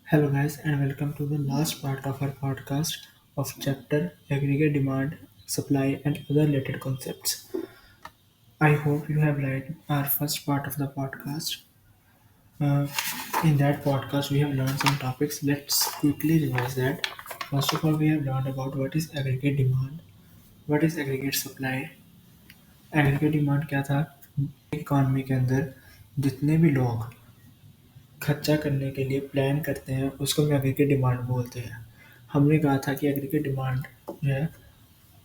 Hello, guys, and welcome to the last part of our podcast of chapter Aggregate Demand, Supply, and Other Related Concepts. I hope you have liked our first part of the podcast. Uh, in that podcast, we have learned some topics. Let's quickly revise that. First of all, we have learned about what is aggregate demand, what is aggregate supply. Aggregate demand क्या था? Economy के अंदर जितने भी लोग खर्चा करने के लिए प्लान करते हैं उसको हम एग्रीगेट डिमांड बोलते हैं। हमने कहा था कि एग्रीगेट डिमांड जो है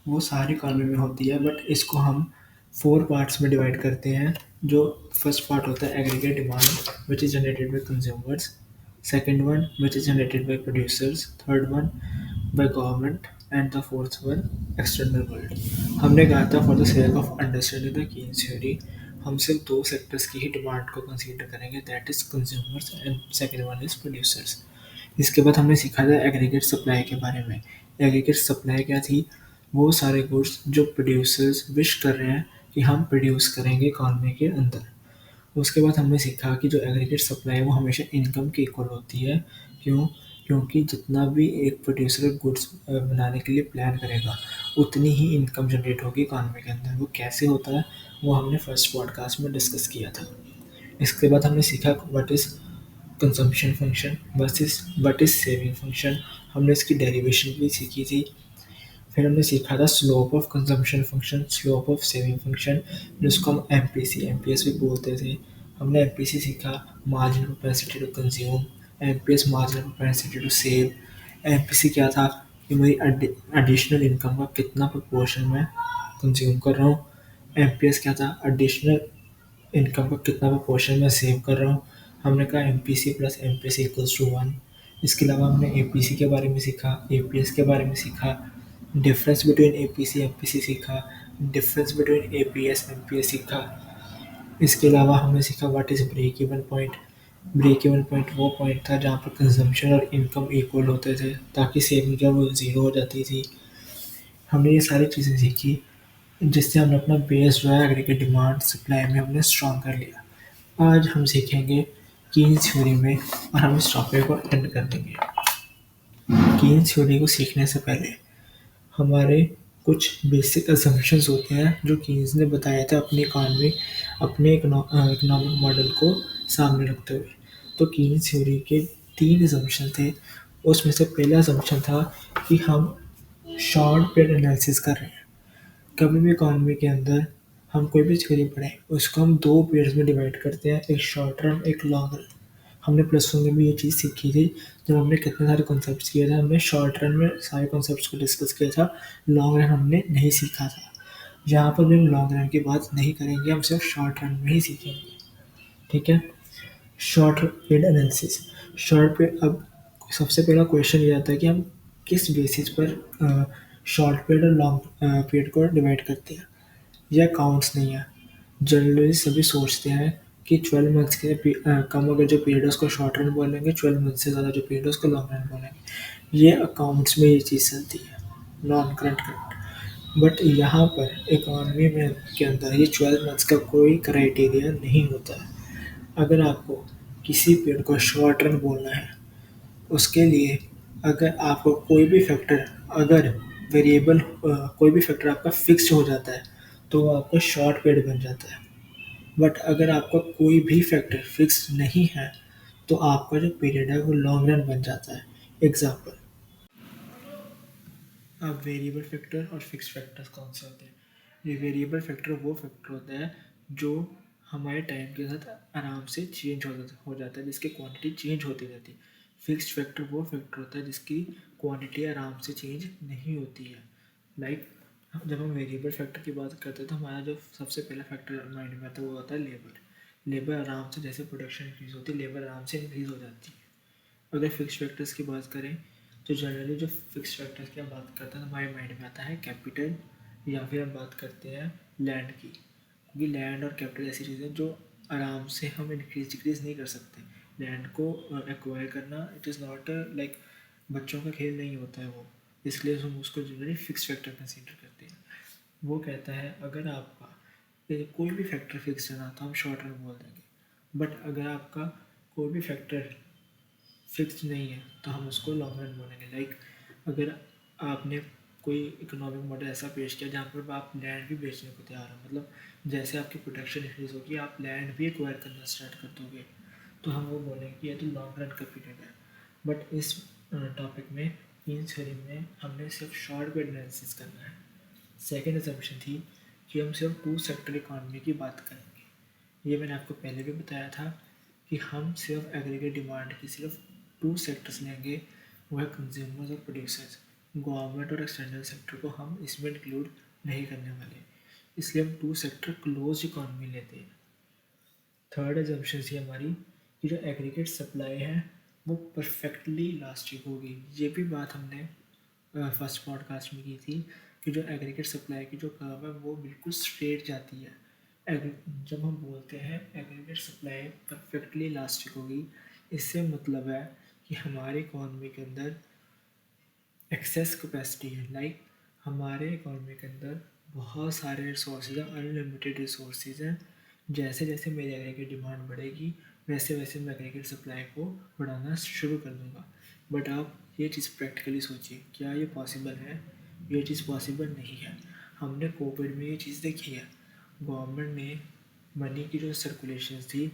वो सारी इकोनॉमी में होती है, बट इसको हम 4 पार्ट्स में डिवाइड करते हैं। जो फर्स्ट पार्ट होता है aggregate demand which is generated by consumers, second one which is generated by producers, third one by government and the fourth one external world. हमने कहा था for the sake of understanding the Keynes theory हम सिर्फ 2 sectors की ही demand को consider करेंगे, that is consumers and second one is producers. इसके बाद हमने सीखा था एग्रीगेट सप्लाई के बारे में। एग्रीगेट सप्लाई क्या थी? वो सारे गुड्स जो प्रोड्यूसर्स विश कर रहे हैं कि हम प्रोड्यूस करेंगे इकॉनमी के अंदर। उसके बाद हमने सीखा कि जो एग्रीगेट सप्लाई है वो हमेशा इनकम की इक्वल होती है। क्यों? क्योंकि जितना भी एक प्रोड्यूसर गुड्स बनाने के लिए प्लान करेगा उतनी ही इनकम जनरेट होगी इकॉनमी के अंदर। वो कैसे होता है वो हमने फर्स्ट पॉडकास्ट में डिस्कस किया था। इसके बाद हमने सीखा what is consumption function versus what is saving function. हमने इसकी डेरिवेशन भी सीखी थी। फिर हमने सीखा था slope of consumption function, slope of saving function, जिसको हम एमपीसी एमपीएस भी बोलते थे। हमने एमपीसी सीखा, marginal propensity to consume, MPS marginal propensity to save. MPC क्या था कि मेरी एडिशनल इनकम का कितना प्रोपोर्शन मैं कंज्यूम कर रहा हूँ। एमपीएस क्या था? एडिशनल इनकम का कितना प्रोपोर्शन मैं सेव कर रहा हूँ। हमने कहा MPC plus MPC equals to 1। इसके अलावा हमने एपीसी के बारे में सीखा, एपीएस के बारे में सीखा, डिफरेंस बिटवीन एपीसी एमपीसी सीखा, डिफरेंस बिटवीन एपीएस एमपीएस सीखा। इसके अलावा हमने सीखा what is break even point. Break even point वो पॉइंट था जहाँ पर कंजम्पशन और इनकम इक्वल होते थे ताकि सेविंग जो है वो ज़ीरो हो जाती थी। हमने ये सारी चीज़ें सीखी जिससे हमने अपना बेस जो है एग्रीगेट डिमांड सप्लाई में हमने स्ट्रॉन्ग कर लिया। आज हम सीखेंगे कीन्स थ्योरी में और हम इस टॉपिक को एंड कर देंगे। कीन्स थ्योरी को सीखने से पहले हमारे कुछ बेसिक असम्पशंस होते हैं जो कीन्स ने बताए थे अपनी इकॉनमी अपने इकोनॉमिक मॉडल को सामने रखते हुए। तो कीन्स थ्योरी के 3 असम्पशन थे। उसमें से पहला असम्पशन था कि हम शॉर्ट पीरियड एनालिसिस कर रहे हैं। कभी भी इकॉनमी के अंदर हम कोई भी थ्योरी पढ़ें उसको हम 2 पीरियड्स में डिवाइड करते हैं, एक शॉर्ट टर्म एक लॉन्ग रन। हमने प्लस वन में भी ये चीज़ सीखी थी जब हमने कितने सारे कॉन्सेप्ट्स किए थे। हमने शॉर्ट रन में सारे कॉन्सेप्ट्स को डिस्कस किया था, लॉन्ग रन हमने नहीं सीखा था। यहाँ पर भी हम लॉन्ग रन की बात नहीं करेंगे, हम सिर्फ शॉर्ट रन में ही सीखेंगे। ठीक है? Short period analysis. Short period, अब सबसे पहला क्वेश्चन ये आता है कि हम किस बेसिस पर शॉर्ट पीरियड और लॉन्ग पीरियड को डिवाइड करते हैं। यह काउंट्स नहीं है। जनरली सभी सोचते हैं कि 12 मंथ्स के कम अगर जो पीरियड है उसको शॉर्ट रन बोलेंगे, 12 मंथ से ज़्यादा जो पीरियड है उसको लॉन्ग रन बोलेंगे। ये अकाउंट्स में ये चीज़ चलती है, नॉन करंट करंट। बट यहाँ पर इकोनॉमी में के अंदर ये 12 मंथ्स का कोई क्राइटेरिया नहीं होता है। अगर आपको किसी पीरियड को शॉर्ट रन बोलना है उसके लिए अगर आपको कोई भी फैक्टर, अगर वेरिएबल कोई भी फैक्टर आपका फिक्स्ड हो जाता है तो वो आपका शॉर्ट पीरियड बन जाता है। बट अगर आपका कोई भी फैक्टर फिक्स नहीं है तो आपका जो पीरियड है वो लॉन्ग रन बन जाता है। एग्जाम्पल, अब वेरिएबल फैक्टर और फिक्स फैक्टर्स कौन से होते हैं? ये वेरिएबल फैक्टर वो फैक्टर होता है जो हमारे टाइम के साथ आराम से चेंज हो जाता है, जिसकी क्वांटिटी चेंज होती रहती है। फिक्स्ड फैक्टर वो फैक्टर होता है जिसकी क्वांटिटी आराम से चेंज नहीं होती है। लाइक जब हम वेरिएबल फैक्टर की बात करते हैं तो हमारा जो सबसे पहला फैक्टर माइंड में आता है वो होता है लेबर। लेबर आराम से, जैसे प्रोडक्शन इंक्रीज होती है लेबर आराम से इंक्रीज हो जाती है। अगर फिक्स फैक्टर्स की बात करें तो जनरली जो फिक्स फैक्टर्स की हम बात करते हैं तो हमारे माइंड में आता है कैपिटल, या फिर हम बात करते हैं लैंड की, क्योंकि लैंड और कैपिटल ऐसी चीज़ें जो आराम से हम इंक्रीज डिक्रीज नहीं कर सकते। लैंड को एक्वायर करना इट इज़ नॉट लाइक बच्चों का खेल नहीं होता है वो, इसलिए हम उसको जनरली फिक्स फैक्टर कंसीडर करते हैं। वो कहता है अगर आपका कोई भी फैक्टर फिक्स है ना तो हम शॉर्ट रन बोल देंगे। बट अगर आपका कोई भी फैक्टर फिक्स नहीं है तो हम उसको लॉन्ग रन बोलेंगे। लाइक अगर आपने कोई इकोनॉमिक मॉडल ऐसा पेश किया जहाँ पर आप लैंड भी बेचने को तैयार हो, मतलब जैसे आपकी प्रोडक्शन इंक्रीज होगी आप लैंड भी एक्वायर करना स्टार्ट कर दोगे, तो हम वो बोलेंगे कि ये तो लॉन्ग रन का पीरियड है। बट इस टॉपिक में इन थ्योरी में हमने सिर्फ शॉर्ट पीरियड एनालिसिस करना है। सेकेंड असम्पशन थी कि हम सिर्फ टू सेक्टर इकॉनमी की बात करेंगे। ये मैंने आपको पहले भी बताया था कि हम सिर्फ एग्रीगेट डिमांड की सिर्फ टू सेक्टर्स लेंगे, वो है कंज्यूमर्स और प्रोड्यूसर्स। गवर्नमेंट और एक्सटर्नल सेक्टर को हम इसमें इंक्लूड नहीं करने वाले, इसलिए हम टू सेक्टर क्लोज इकॉनमी लेते हैं। थर्ड एजम्पशन थी हमारी कि जो एग्रीगेट सप्लाई है वो परफेक्टली इलास्टिक होगी। ये भी बात हमने फर्स्ट पॉडकास्ट में की थी कि जो एग्रीगेट सप्लाई की जो कर्व है वो बिल्कुल स्ट्रेट जाती है। जब हम बोलते हैं एग्रीगेट सप्लाई परफेक्टली इलास्टिक होगी, इससे मतलब है कि हमारी इकॉनमी के अंदर एक्सेस कैपेसिटी है। लाइक हमारे इकॉनमी के अंदर बहुत सारे रिसोर्सेज हैं, अनलिमिटेड रिसोर्सेज हैं। जैसे जैसे मेरी एग्रीगेट डिमांड बढ़ेगी वैसे वैसे मैं एग्रीगेट सप्लाई को बढ़ाना शुरू कर दूंगा। बट आप ये चीज़ प्रैक्टिकली सोचिए, क्या ये पॉसिबल है? ये चीज़ पॉसिबल नहीं है। हमने कोविड में ये चीज़ देखी है। गवर्नमेंट ने मनी की जो सर्कुलेशन थी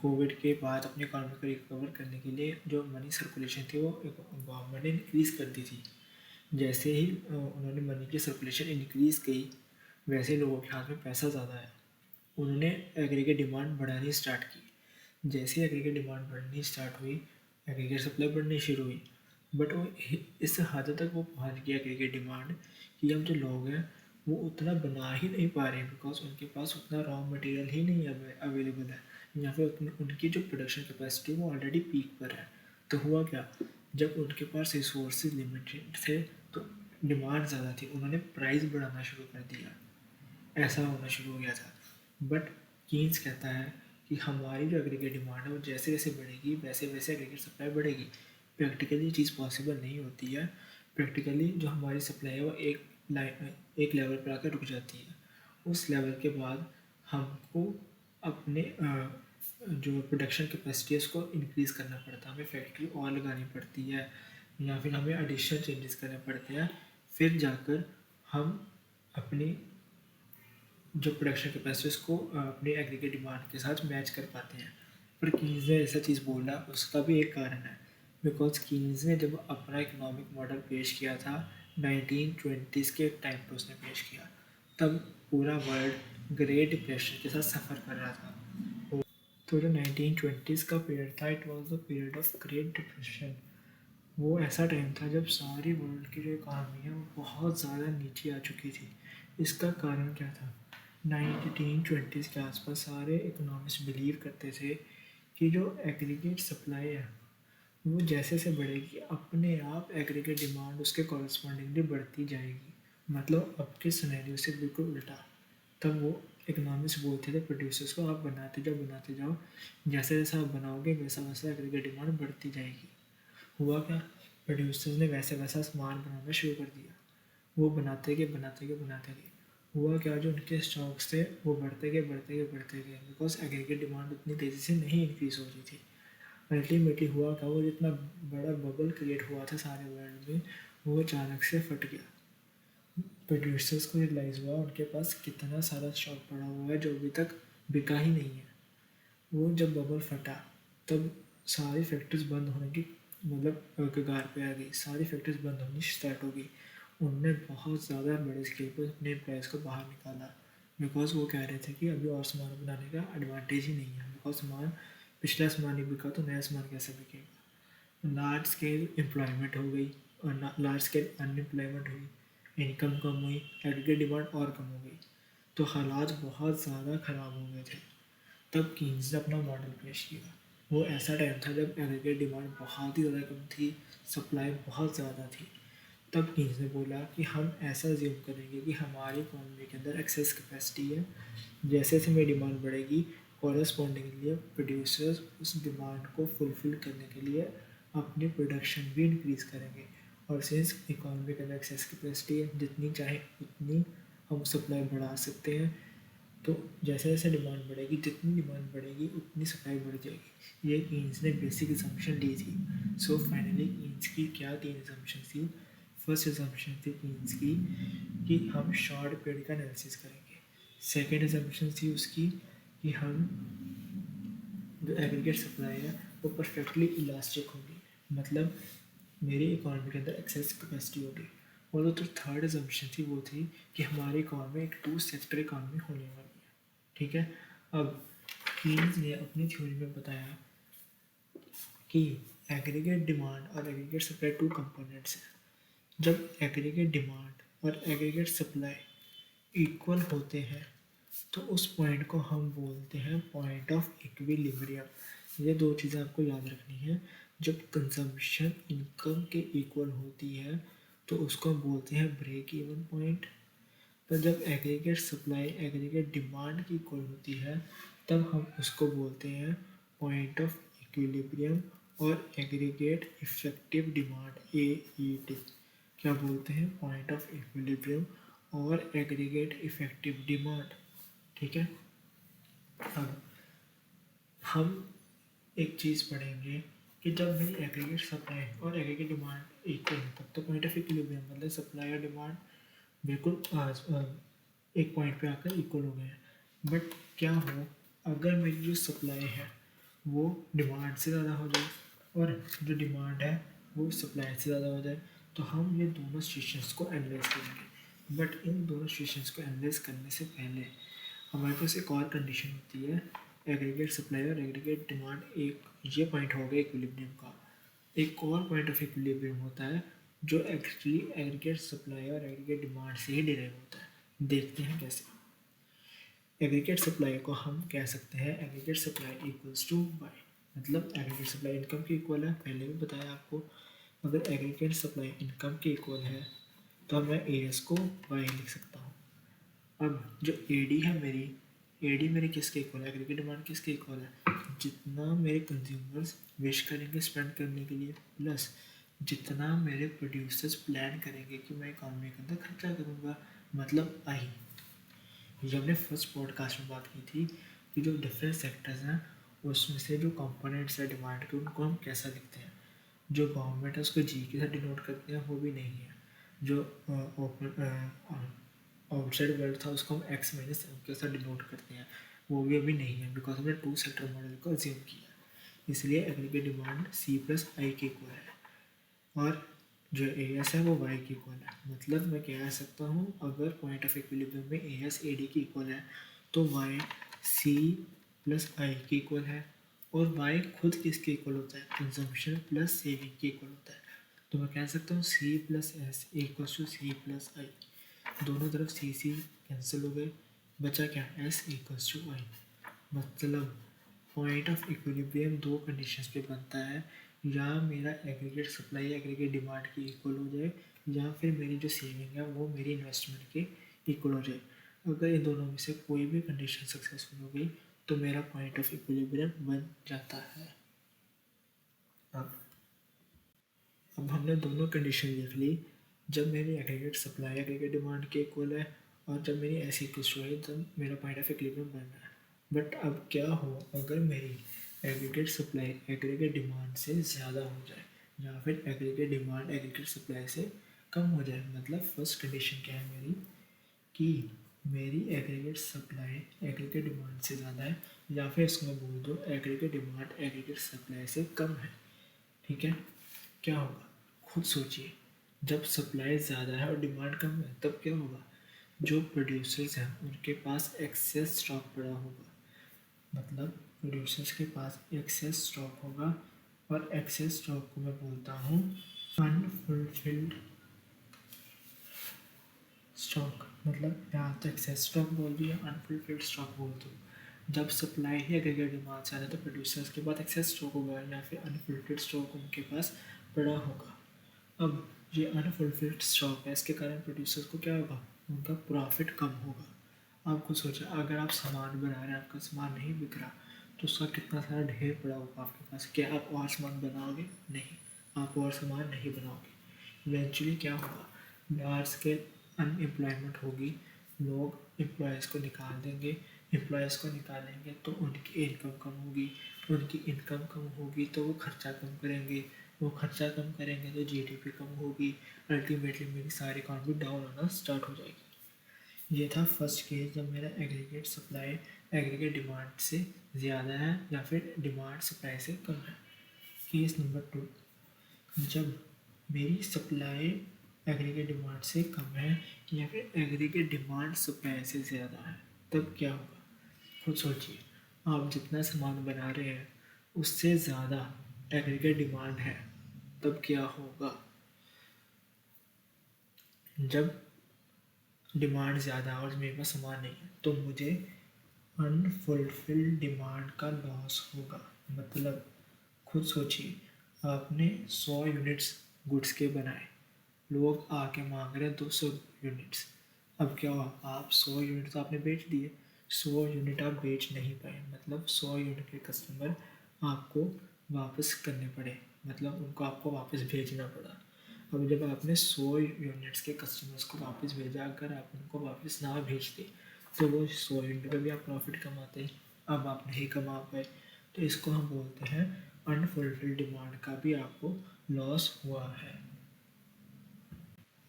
कोविड के बाद अपनी इकॉनमी को रिकवर करने के लिए जो मनी सर्कुलेशन थी वो गवर्नमेंट ने इंक्रीज़ कर दी थी। जैसे ही उन्होंने मनी की सर्कुलेशन इंक्रीज़ की, वैसे लोगों के हाथ में पैसा ज़्यादा है, उन्होंने एग्रीगेट डिमांड बढ़ानी स्टार्ट की। जैसे ही एग्रीगेट डिमांड बढ़नी स्टार्ट हुई, एग्रीगेट सप्लाई बढ़नी शुरू हुई। बट वो इस हद तक वो पहुंच गया एग्रीगेट डिमांड कि अब जो लोग हैं वो उतना बना ही नहीं पा रहे हैं, बिकॉज उनके पास उतना रॉ मटेरियल ही नहीं अवेलेबल है, या फिर उनकी जो प्रोडक्शन कैपेसिटी वो ऑलरेडी पीक पर है। तो हुआ क्या, जब उनके पास रिसोर्सेज लिमिटेड थे तो डिमांड ज़्यादा थी, उन्होंने प्राइस बढ़ाना शुरू कर दिया। ऐसा होना शुरू हो गया था। बट कीन्स कहता है कि हमारी जो एग्रीगेट डिमांड है वो जैसे जैसे बढ़ेगी वैसे वैसे एग्रीगेट सप्लाई बढ़ेगी। प्रैक्टिकली चीज़ पॉसिबल नहीं होती है। प्रैक्टिकली जो हमारी सप्लाई है वो एक लेवल पर आकर रुक जाती है। उस लेवल के बाद हमको अपने जो प्रोडक्शन कैपेसिटी है उसको इंक्रीज़ करना पड़ता है, हमें फैक्ट्री और लगानी पड़ती है, या फिर हमें एडिशनल चेंजेस करने पड़ते हैं। फिर जाकर हम अपनी जो प्रोडक्शन कैपेसिटी उसको अपने एग्रीगेट डिमांड के साथ मैच कर पाते हैं। पर कीन्स ने ऐसा चीज़ बोला उसका भी एक कारण है, बिकॉज कीन्स ने जब अपना इकोनॉमिक मॉडल पेश किया था 1920s के टाइम पर उसने पेश किया, तब पूरा वर्ल्ड ग्रेट डिप्रेशन के साथ सफ़र कर रहा था। तो जो 1920s का पीरियड था it was the period of great depression. वो ऐसा टाइम था जब सारी वर्ल्ड की जो इकॉनमी है वो बहुत ज़्यादा नीचे आ चुकी थी। इसका कारण क्या था? 1920s के आसपास सारे इकोनॉमिस्ट बिलीव करते थे कि जो एग्रीगेट सप्लाई है वो जैसे से बढ़ेगी अपने आप एग्रीगेट डिमांड उसके कॉरस्पॉन्डिंगली बढ़ती जाएगी। मतलब अब के सिनेरियो से बिल्कुल उल्टा। तब वो इकोनॉमिस्ट बोलते थे प्रोड्यूसर्स को, आप बनाते जाओ, जैसे जैसा आप बनाओगे वैसा वैसा एग्रीगेट डिमांड बढ़ती जाएगी। हुआ क्या, प्रोड्यूसर्स ने वैसे वैसा सामान बनाना शुरू कर दिया। वो बनाते गए। हुआ क्या, जो उनके स्टॉक्स थे वो बढ़ते गए बिकॉज एग्रीगेट डिमांड उतनी तेज़ी से नहीं इंक्रीज़ हो रही थी। अल्टीमेटली हुआ क्या, वो जितना बड़ा बबल क्रिएट हुआ था सारे वर्ल्ड में वो अचानक से फट गया। प्रोड्यूसर्स को रियलाइज़ हुआ उनके पास कितना सारा स्टॉक पड़ा हुआ है जो अभी तक बिका ही नहीं है। वो जब बबल फटा तब सारी फैक्ट्रीज बंद होने की मतलब कगार पे आ गई, सारी फैक्ट्रीज बंद होनी स्टार्ट हो गई। उनने बहुत ज़्यादा बड़े स्केल पर अपने एम्प्लॉयज़ को बाहर निकाला, बिकॉज वो कह रहे थे कि अभी और सामान बनाने का एडवांटेज ही नहीं है, बिकॉज सामान पिछला सामान ही बिका तो नया सामान कैसे बिकेगा। लार्ज स्केल एम्प्लॉयमेंट हो गई और लार्ज स्केल अनएम्प्लॉयमेंट हुई, इनकम कम हुई, एग्रीगेट डिमांड और कम हो गई, तो हालात बहुत ज़्यादा ख़राब हो गए थे। तब कीन्स ने अपना मॉडल पेश किया। वो ऐसा टाइम था जब एग्रीगेट डिमांड बहुत ही ज़्यादा कम थी, सप्लाई बहुत ज़्यादा थी। तब कीन्स ने बोला कि हम ऐसा ज्यूम करेंगे कि हमारी इकोनॉमी के अंदर एक्सेस कैपेसिटी है, जैसे जैसे मेरी डिमांड बढ़ेगी कॉरस्पॉन्डिंगली प्रोड्यूसर्स उस डिमांड को फुलफ़िल करने के लिए अपनी प्रोडक्शन भी इंक्रीज़ करेंगे। और सिंस इकोनॉमी के अंदर एक्सेस कैपेसिटी है, जितनी चाहे उतनी हम सप्लाई बढ़ा सकते हैं, तो जैसे जैसे डिमांड बढ़ेगी, जितनी डिमांड बढ़ेगी उतनी सप्लाई बढ़ जाएगी। ये कीन्स ने बेसिक असम्पशन ली थी। सो फाइनली कीन्स की क्या तीन असम्पशन थी। फर्स्ट असम्पशन थी कीन्स की कि हम शॉर्ट पीरियड का एनालिसिस करेंगे। सेकेंड असम्पशन थी उसकी कि हम जो एग्रीगेट सप्लाई है वो परफेक्टली इलास्टिक होगी, मतलब मेरी इकोनॉमी के अंदर एक्सेस कैपेसिटी होगी। और जो थर्ड असम्पशन थी वो थी कि हमारी इकोनॉमी एक टू सेक्टर इकोनॉमी होने वाली है। ठीक है। अब कीन्स ने अपनी थ्योरी में बताया कि एग्रीगेट डिमांड और एग्रीगेट सप्लाई टू कंपोनेंट्स हैं। जब एग्रीगेट डिमांड और एग्रीगेट सप्लाई इक्वल होते हैं तो उस पॉइंट को हम बोलते हैं पॉइंट ऑफ इक्विलिब्रियम। ये दो चीज़ें आपको याद रखनी है। जब कंजम्पशन इनकम के इक्वल होती है तो उसको हम बोलते हैं ब्रेक इवन पॉइंट। पर जब एग्रीगेट सप्लाई एग्रीगेट डिमांड की इक्वल होती है तब हम उसको बोलते हैं पॉइंट ऑफ इक्विलिब्रियम और एग्रीगेट इफेक्टिव डिमांड AED। क्या बोलते हैं? पॉइंट ऑफ इक्विलिब्रियम और एग्रीगेट इफेक्टिव डिमांड। ठीक है। अब हम एक चीज़ पढ़ेंगे कि जब मेरी एग्रीगेट सप्लाई और एग्रीगेट डिमांड इक्वल है तब तो पॉइंट ऑफ इक्विलिब्रियम मतलब सप्लाई और डिमांड बिल्कुल एक पॉइंट पे आकर इक्वल हो गए हैं। बट क्या हो अगर मेरी जो सप्लाई है वो डिमांड से ज़्यादा हो जाए और जो डिमांड है वो सप्लाई से ज़्यादा हो जाए, तो हम ये दोनों सिचुएशंस को एनालाइज करेंगे। बट इन दोनों सिचुएशंस को एनालाइज करने से पहले हमारे पास एक और कंडीशन होती है एग्रीगेट सप्लाई और एग्रीगेट डिमांड। एक ये पॉइंट हो गया इक्विलिब्रियम का। एक और पॉइंट ऑफ इक्विलिब्रियम होता है जो एक्चुअली एग्रीगेट सप्लाई और एग्रीगेट डिमांड से ही डिराइव होता है। देखते हैं कैसे। एग्रीगेट सप्लाई को हम कह सकते हैं aggregate supply equals to Y, मतलब एग्रीगेट सप्लाई इनकम की इक्वल है। पहले भी बताया आपको, अगर एग्रीगेट सप्लाई इनकम के इक्वल है तो मैं एस को वाई लिख सकता हूँ। अब जो एडी है मेरी, एडी मेरी किसके इक्वल है? एग्रीगेट डिमांड किसके इक्वल है? जितना मेरे कंज्यूमर्स विश करेंगे स्पेंड करने के लिए प्लस जितना मेरे प्रोड्यूसर्स प्लान करेंगे कि मैं इकॉनमी के अंदर खर्चा करूँगा, मतलब आई। ये हमने फर्स्ट पॉडकास्ट में बात की थी कि जो डिफरेंट सेक्टर्स हैं उसमें से जो कंपोनेंट्स है डिमांड के उनको हम कैसा लिखते हैं। जो गवर्नमेंट है उसको जी के साथ डिनोट करते हैं वो भी नहीं है। जो आउटसाइड वर्ल्ड था उसको हम एक्स माइनस एम के साथ डिनोट करते हैं वो भी अभी नहीं है, बिकॉज हमने टू सेक्टर मॉडल को अज्यूम किया। इसलिए एग्रीगेट डिमांड सी प्लस आई के इक्वल है और जो ए एस है वो वाई की इक्वल है। मतलब मैं कह सकता हूँ अगर पॉइंट ऑफ इक्विलिब्रियम में ए एस ए डी की इक्वल है तो वाई सी प्लस आई की इक्वल है। और वाई खुद किसके इक्वल होता है? कंजम्पशन प्लस सेविंग के इक्वल होता है। तो मैं कह सकता हूँ C plus S equal to C plus I. दोनों तरफ सी सी कैंसिल हो गए, बचा क्या? S equal to I. मतलब पॉइंट ऑफ इक्विलिब्रियम दो कंडीशंस पे बनता है, या मेरा एग्रीगेट सप्लाई एग्रीगेट डिमांड की इक्वल हो जाए या फिर मेरी जो सेविंग है वो मेरी इन्वेस्टमेंट के इक्वल हो जाए। अगर इन दोनों में से कोई भी कंडीशन सक्सेसफुल हो गई तो मेरा पॉइंट ऑफ इक्विलिब्रियम बन जाता है। अब अब हमने दोनों कंडीशन लिख ली। जब मेरी एग्रीगेट सप्लाई एग्रीगेट डिमांड के इक्वल है और जब मेरी ऐसी इक्वल है तब मेरा पॉइंट ऑफ इक्विलिब्रियम बन रहा है। बट अब क्या हो अगर मेरी एग्रीगेट सप्लाई एग्रीगेट डिमांड से ज़्यादा हो जाए या फिर एग्रीगेट डिमांड एग्रीगेट सप्लाई से कम हो जाए। मतलब फर्स्ट कंडीशन क्या है मेरी कि मेरी एग्रीगेट सप्लाई एग्रीगेट डिमांड से ज़्यादा है या फिर इसको मैं बोल दूँ एग्रीगेट डिमांड एग्रीगेट सप्लाई से कम है। ठीक है। क्या होगा? खुद सोचिए। जब सप्लाई ज़्यादा है और डिमांड कम है तब क्या होगा? जो प्रोड्यूसर्स हैं उनके पास एक्सेस स्टॉक पड़ा होगा। मतलब प्रोड्यूसर्स के पास एक्सेस स्टॉक होगा और एक्सेस स्टॉक को मैं बोलता हूँ अनफुलफिल्ड स्टॉक। मतलब यहाँ तो एक्सेस स्टॉक बोल दिया, अनफुलफिल्ड स्टॉक बोल दो। जब सप्लाई ही एग्रीगेट डिमांड से आता है तो प्रोड्यूसर्स के पास एक्सेस स्टॉक होगा या फिर अनफुलफिल्ड स्टॉक उनके पास पड़ा होगा। अब ये अनफुलफिल्ड स्टॉक है, इसके कारण प्रोड्यूसर्स को क्या होगा? उनका प्रॉफिट कम होगा। आपको सोचा अगर आप सामान बना रहे हैं आपका सामान नहीं बिक रहा तो उसका कितना सारा ढेर पड़ा होगा आपके पास। क्या आप और सामान बनाओगे? नहीं, आप और सामान नहीं बनाओगे। इवेंचुअली क्या होगा? लार्ज स्केल अनएम्प्लॉयमेंट होगी, लोग एम्प्लॉयज़ को निकाल देंगे एम्प्लॉयज़ को निकालेंगे तो उनकी इनकम कम होगी, उनकी इनकम कम होगी तो वो खर्चा कम करेंगे, वो खर्चा कम करेंगे तो जीडीपी कम होगी, अल्टीमेटली मेरी सारी इकॉनमी डाउन होना स्टार्ट हो जाएगी। ये था फर्स्ट केस जब मेरा एग्रीगेट सप्लाई एग्रीगेट डिमांड से ज़्यादा है या फिर डिमांड सप्लाई से कम है। केस नंबर 2, जब मेरी सप्लाई एग्रीगेट डिमांड से कम है या फिर एग्रीगेट डिमांड सप्लाई से ज़्यादा है, तब क्या होगा? खुद सोचिए। आप जितना सामान बना रहे हैं उससे ज़्यादा एग्रीगेट डिमांड है, तब क्या होगा? जब डिमांड ज़्यादा है और मेरे पास सामान नहीं है तो मुझे अनफुलफिल्ड डिमांड का लॉस होगा। मतलब खुद सोचिए, आपने 100 यूनिट्स गुड्स के बनाए, लोग आके मांग रहे हैं 200 यूनिट्स। अब क्या हुआ? आप 100 यूनिट तो आपने बेच दिए, 100 यूनिट आप बेच नहीं पाए, मतलब 100 यूनिट के कस्टमर आपको वापस करने पड़े, मतलब उनको आपको वापस भेजना पड़ा। अब जब आपने 100 यूनिट्स के कस्टमर्स को वापस भेजा, अगर आप उनको वापस ना भेजते तो वो 100 यूनिट पे भी आप प्रॉफिट कमाते, अब आप नहीं कमा पाए, तो इसको हम बोलते हैं अनफुलफिल्ड डिमांड का भी आपको लॉस हुआ है।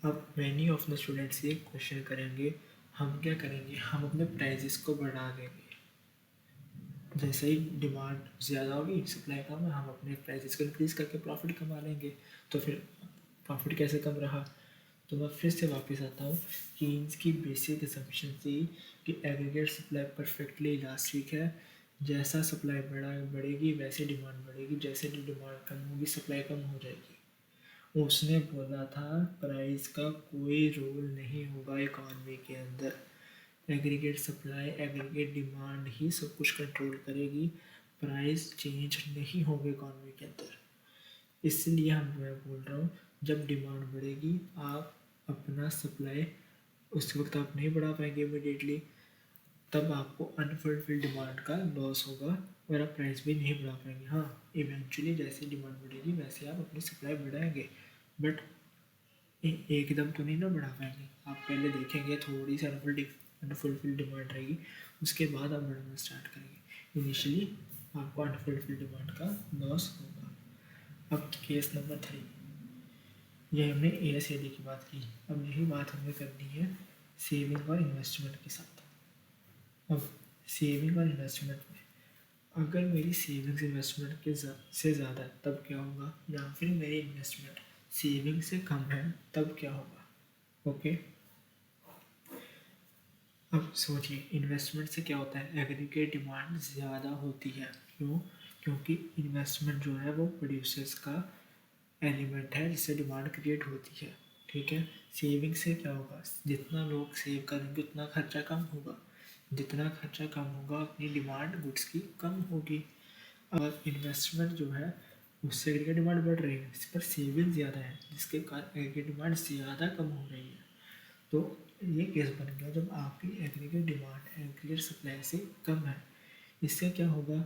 अब मैनी ऑफ द स्टूडेंट्स ये क्वेश्चन करेंगे, हम क्या करेंगे? हम अपने प्राइजेस को बढ़ा देंगे। जैसे ही डिमांड ज़्यादा होगी, सप्लाई कम है, हम अपने प्राइजेस को इंक्रीज़ करके प्रॉफिट कमा लेंगे। तो फिर प्रॉफिट कैसे कम रहा? तो मैं फिर से वापस आता हूँ कि इसकी बेसिक असम्पशन थी कि एग्रीगेट सप्लाई परफेक्टली इलास्टिक है। जैसा सप्लाई बढ़ेगी वैसे डिमांड बढ़ेगी, जैसे डिमांड कम होगी सप्लाई कम हो जाएगी। उसने बोला था प्राइस का कोई रोल नहीं होगा इकॉनमी के अंदर, एग्रीगेट सप्लाई एग्रीगेट डिमांड ही सब कुछ कंट्रोल करेगी, प्राइस चेंज नहीं होगा इकॉनमी के अंदर। इसलिए मैं बोल रहा हूँ, जब डिमांड बढ़ेगी आप अपना सप्लाई उस वक्त आप नहीं बढ़ा पाएंगे इमीडिएटली, तब आपको अनफुलफिल्ड डिमांड का लॉस होगा और आप प्राइस भी नहीं बढ़ा पाएंगे। हाँ, इवेंचुअली जैसे डिमांड बढ़ेगी वैसे आप अपनी सप्लाई बढ़ाएंगे, बट एकदम तो नहीं ना बढ़ा पाएंगे। आप पहले देखेंगे थोड़ी सी अनफुलफिल्ड डिमांड रहेगी, उसके बाद आप बढ़ाना स्टार्ट करेंगे। इनिशियली आपको अनफुलफिल्ड डिमांड का लॉस होगा। अब केस नंबर 3, ये हमने AS/AD की बात की, अब यही बात हमें करनी है सेविंग और इन्वेस्टमेंट के साथ। अब सेविंग और इन्वेस्टमेंट में अगर मेरी सेविंग्स इन्वेस्टमेंट के से ज़्यादा है तब क्या होगा, या फिर मेरी इन्वेस्टमेंट सेविंग से कम है तब क्या होगा? ओके, अब सोचिए इन्वेस्टमेंट से क्या होता है? एग्रीगेट डिमांड ज़्यादा होती है। क्यों? क्योंकि इन्वेस्टमेंट जो है वो प्रोड्यूसर्स का एलिमेंट है जिससे डिमांड क्रिएट होती है। ठीक है, सेविंग से क्या होगा? जितना लोग सेव करेंगे उतना खर्चा कम होगा, जितना खर्चा कम होगा उतनी डिमांड गुड्स की कम होगी। और इन्वेस्टमेंट जो है उससे एग्रीगेट डिमांड बढ़ रही है, इस पर सेविंग ज़्यादा है जिसके कारण एग्रीगेट डिमांड ज़्यादा कम हो रही है। तो ये केस बन गया जब आपकी एग्रीगेट डिमांड एग्रीगेट सप्लाई से कम है। इससे क्या होगा?